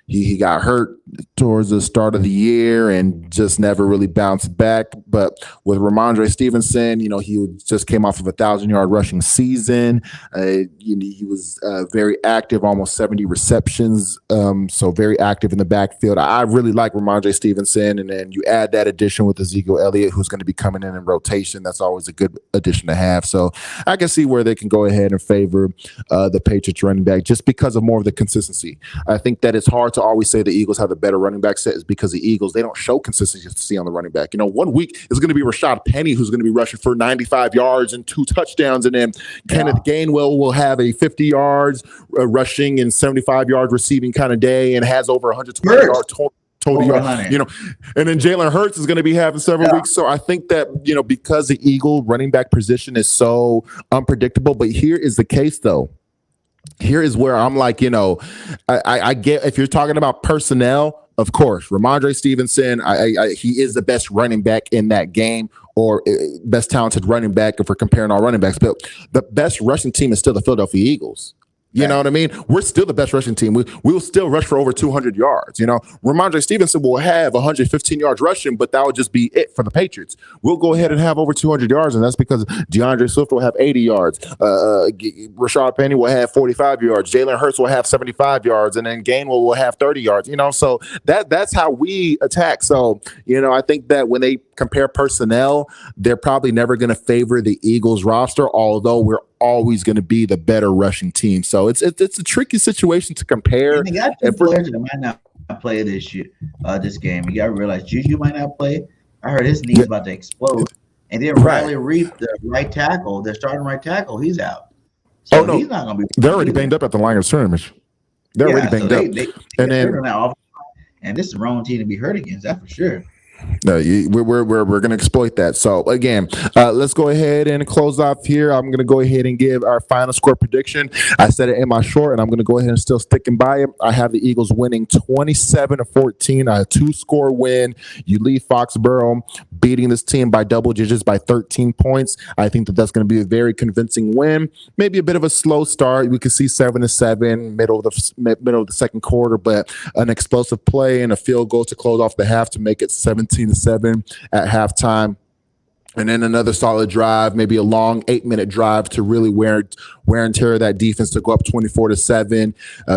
he got hurt towards the start of the year and just never really bounced back. But with Ramondre Stevenson, he just came off of a 1,000-yard rushing season. He was very active, almost 70 receptions, so very active in the backfield. I really like Ramondre Stevenson, and then you add that addition with Ezekiel Elliott, who's going to be coming in rotation. That's always a good addition to have. So I can see where they can go ahead and favor the Patriots running back just because of more of the consistency. I think that it's hard to always say the Eagles have the better running back set is because the Eagles, they don't show consistency on the running back. 1 week is going to be Rashad Penny, who's going to be rushing for 95 yards and 2 touchdowns. And then Kenneth Gainwell will have a 50 yards rushing and 75 yards receiving kind of day and has over 120 yards total yards, and then Jalen Hurts is going to be having several weeks. So I think that, because the Eagle running back position is so unpredictable, but here is the case though. Here is where I'm like, I get if you're talking about personnel, of course, Ramondre Stevenson, he is the best running back in that game or best talented running back if we're comparing all running backs. But the best rushing team is still the Philadelphia Eagles. You know what I mean? We're still the best rushing team. We will still rush for over 200 yards. Ramondre Stevenson will have 115 yards rushing, but that would just be it for the Patriots. We'll go ahead and have over 200 yards, and that's because DeAndre Swift will have 80 yards. Rashad Penny will have 45 yards. Jalen Hurts will have 75 yards, and then Gainwell will have 30 yards. So that's how we attack. So, I think that when they compare personnel, they're probably never going to favor the Eagles roster, although we're always going to be the better rushing team. So it's a tricky situation to compare. And they got 2 players that might not play this game. You got to realize Juju might not play. I heard his knee's about to explode. And then Riley Reef, the right tackle, their starting right tackle, he's out. So he's not going to be. They're already banged up at the line of scrimmage. They're already banged up. And this is the wrong team to be hurt against. That for sure. No, we're going to exploit that. So again, let's go ahead and close off here. I'm going to go ahead and give our final score prediction. I said it in my short, and I'm going to go ahead and still sticking by it. I have the Eagles winning 27-14. A 2-score win. You leave Foxborough beating this team by double digits by 13 points. I think that that's going to be a very convincing win. Maybe a bit of a slow start. We could see 7-7 middle of the second quarter, but an explosive play and a field goal to close off the half to make it 17-7 at halftime. And then another solid drive, maybe a long 8-minute drive to really wear and tear that defense to go up 24-7.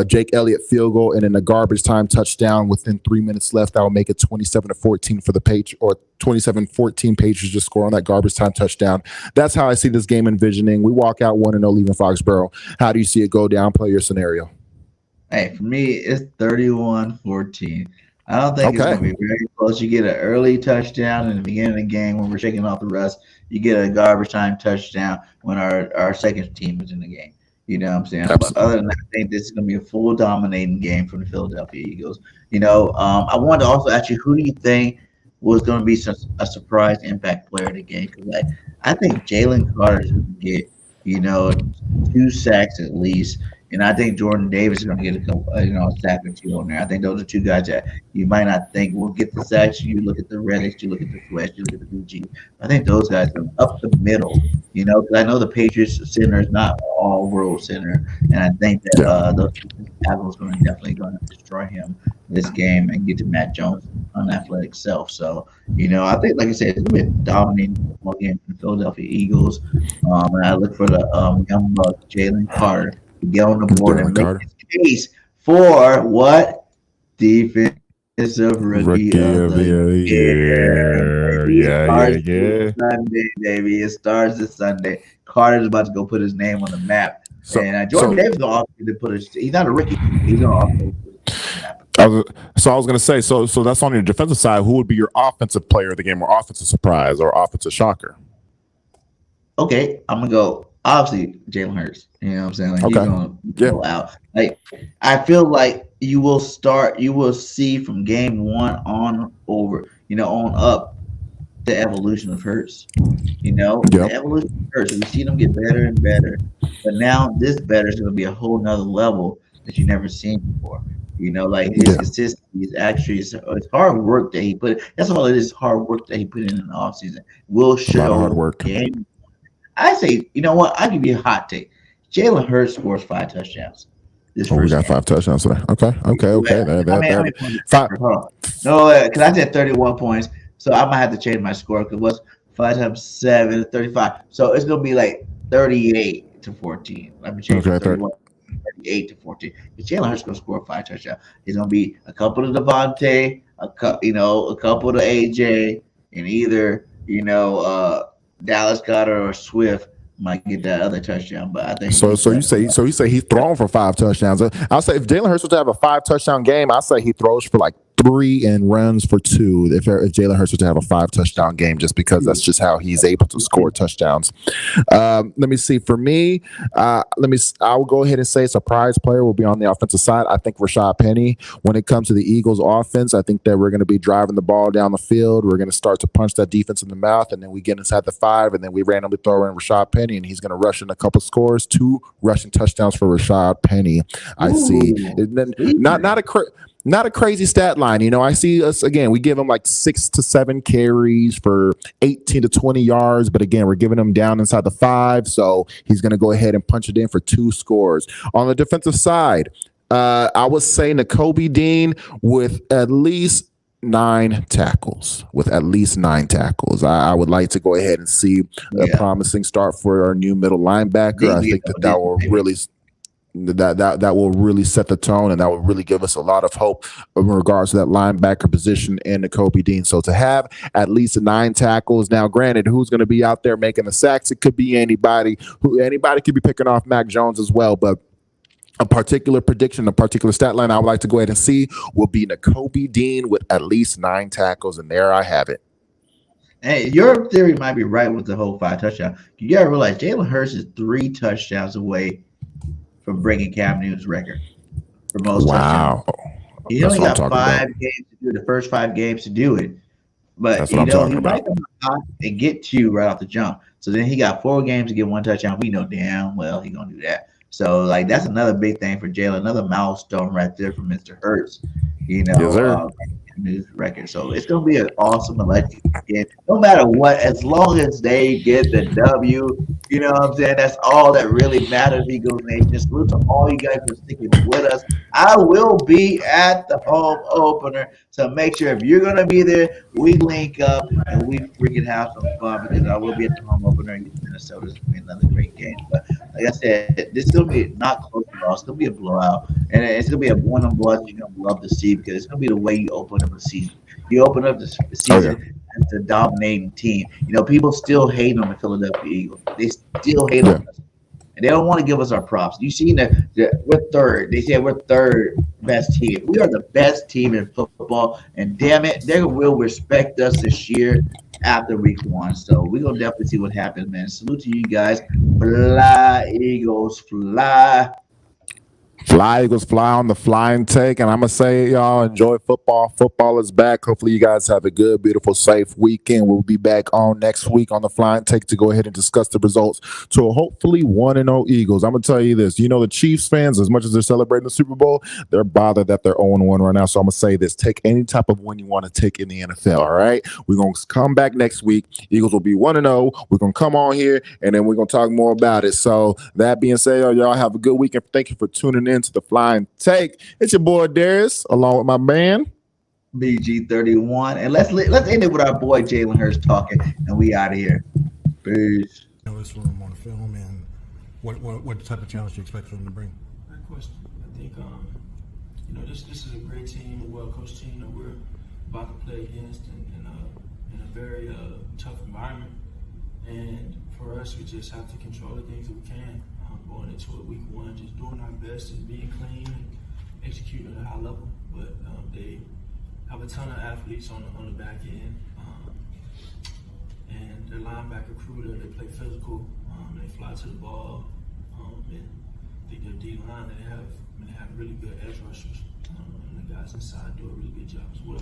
Jake Elliott field goal and then a garbage time touchdown within 3 minutes left. That will make it 27-14 for the Patriots, or 27-14 Patriots just score on that garbage time touchdown. That's how I see this game envisioning. We walk out 1-0 leaving Foxborough. How do you see it go down? Play your scenario. Hey, for me, it's 31-14. I don't think it's going to be very close. You get an early touchdown in the beginning of the game when we're shaking off the rust. You get a garbage time touchdown when our second team is in the game. You know what I'm saying? Absolutely. But other than that, I think this is going to be a full dominating game from the Philadelphia Eagles. I wanted to also ask you, who do you think was going to be a surprise impact player of the game? Because I think Jalen Carter is going to get, 2 sacks at least. And I think Jordan Davis is going to get a sack or 2 on there. I think those are 2 guys that you might not think will get the sacks. You look at the Reddicks, you look at the Quest, you look at the BG. I think those guys are up the middle, because I know the Patriots center is not all-world center. And I think that those tackles are definitely going to destroy him this game and get to Matt Jones' unathletic self. So, I think, like I said, it's going to be a dominating game for the Philadelphia Eagles. And I look for the young buck, Jalen Carter, get on the board and make his case for what? Defensive rookie of the year. Yeah. Sunday, baby. It starts this Sunday. Carter's about to go put his name on the map. And Jordan Davis is going to put he's not a rookie. He's going to I was going to say, so that's on your defensive side. Who would be your offensive player of the game, or offensive surprise, or offensive shocker? Okay, I'm going to go. obviously Jalen Hurts. You know what I'm saying? Like he's Okay. gonna Yeah. go out. Like I feel like you will see from game one on over, on up the evolution of Hurts. The Yep. evolution of Hurts. We see them get better and better, but now this better is going to be a whole nother level that you never seen before. Like his Yeah. consistency is actually it's hard work that he put. That's all it is. Hard work that he put in the offseason will A lot of hard show work. game. I say, you know what? I'll give you a hot take. Jalen Hurts scores 5 touchdowns this Oh, we first got game. 5 touchdowns today. Okay. How many points? Five. Hold on. No, because I said 31 points, so I might have to change my score because what's 5 times 7 is 35. So it's gonna be like 38-14. Let me change Okay, it. 38-14. Because Jalen Hurts gonna score 5 touchdowns. It's gonna be a couple to Devontae, a couple to AJ, and either Dallas Goedert or Swift might get that other touchdown. But I think So you say he's thrown for 5 touchdowns. I'll say if Jalen Hurts was to have a 5 touchdown game, I'll say he throws for like 3 and runs for 2. If Jalen Hurts was to have a 5 touchdown game, just because that's just how he's able to score touchdowns. Let me see. For me, I will go ahead and say a surprise player will be on the offensive side. I think Rashad Penny. When it comes to the Eagles offense, I think that we're going to be driving the ball down the field. We're going to start to punch that defense in the mouth, and then we get inside the 5, and then we randomly throw in Rashad Penny, and he's going to rush in a couple scores, 2 rushing touchdowns for Rashad Penny. I see. And then not a crazy stat line. I see us again. We give him like 6 to 7 carries for 18 to 20 yards. But again, we're giving him down inside the 5. So he's going to go ahead and punch it in for 2 scores. On the defensive side, I would say Nakobe Dean with at least 9 tackles. I would like to go ahead and see a promising start for our new middle linebacker. I think that will really that will really set the tone, and that will really give us a lot of hope in regards to that linebacker position in Nakobe Dean. So to have at least 9 tackles. Now, granted, who's going to be out there making the sacks? It could be anybody. Anybody could be picking off Mac Jones as well, but a particular prediction, a particular stat line I would like to go ahead and see will be Nakobe Dean with at least 9 tackles, and there I have it. Hey, your theory might be right with the whole 5 touchdown. You gotta realize Jalen Hurts is 3 touchdowns away from breaking Cam Newton's record for most touchdowns. He only got 5 games to do it, the first 5 games to do it. But he might come out and get 2 right off the jump. So then he got 4 games to get 1 touchdown. We know damn well he's gonna do that. So like that's another big thing for Jalen, another milestone right there for Mr. Hurts. Yes, sir. His record. So it's gonna be an awesome electric game. No matter what, as long as they get the W, you know what I'm saying? That's all that really matters, Eagles Nation. Salute to all you guys for sticking with us. I will be at the home opener. So make sure if you're gonna be there, we link up and we freaking have some fun because I will be at the home opener against Minnesota. It's gonna be another great game. But like I said, this is gonna be not close at all. It's gonna be a blowout. And it's gonna be a one on blowout you're gonna love to see because it's gonna be the way you open up a season. You open up the season as a dominating team. People still hate on the Philadelphia Eagles. They still hate on us. And they don't want to give us our props. You see that we're 3rd. They said we're 3rd best team. We are the best team in football. And damn it, they will respect us this year after week 1. So we're going to definitely see what happens, man. Salute to you guys. Fly, Eagles, fly. Fly, Eagles, fly on the flying take. And I'm going to say, y'all, enjoy football. Football is back. Hopefully you guys have a good, beautiful, safe weekend. We'll be back on next week on the flying take to go ahead and discuss the results to a hopefully 1-0 Eagles. I'm going to tell you this. The Chiefs fans, as much as they're celebrating the Super Bowl, they're bothered that they're 0-1 right now. So I'm going to say this. Take any type of win you want to take in the NFL, all right? We're going to come back next week. Eagles will be 1-0. We're going to come on here, and then we're going to talk more about it. So that being said, y'all have a good weekend. Thank you for tuning in to the Flying Take. It's your boy Darius, along with my man BG31, and let's end it with our boy Jalen Hurts talking, and we out of here. Peace. This room on the film, and what type of challenge do you expect for them to bring? Great question. I think this is a great team, a well-coached team that we're about to play against in a very tough environment. And for us, we just have to control the things that we can. Going into it week 1, just doing our best and being clean and executing at a high level. But they have a ton of athletes on the back end, and their linebackers linebacker crew there. They play physical. They fly to the ball. And I think their D line, they have really good edge rushers. And the guys inside do a really good job as well.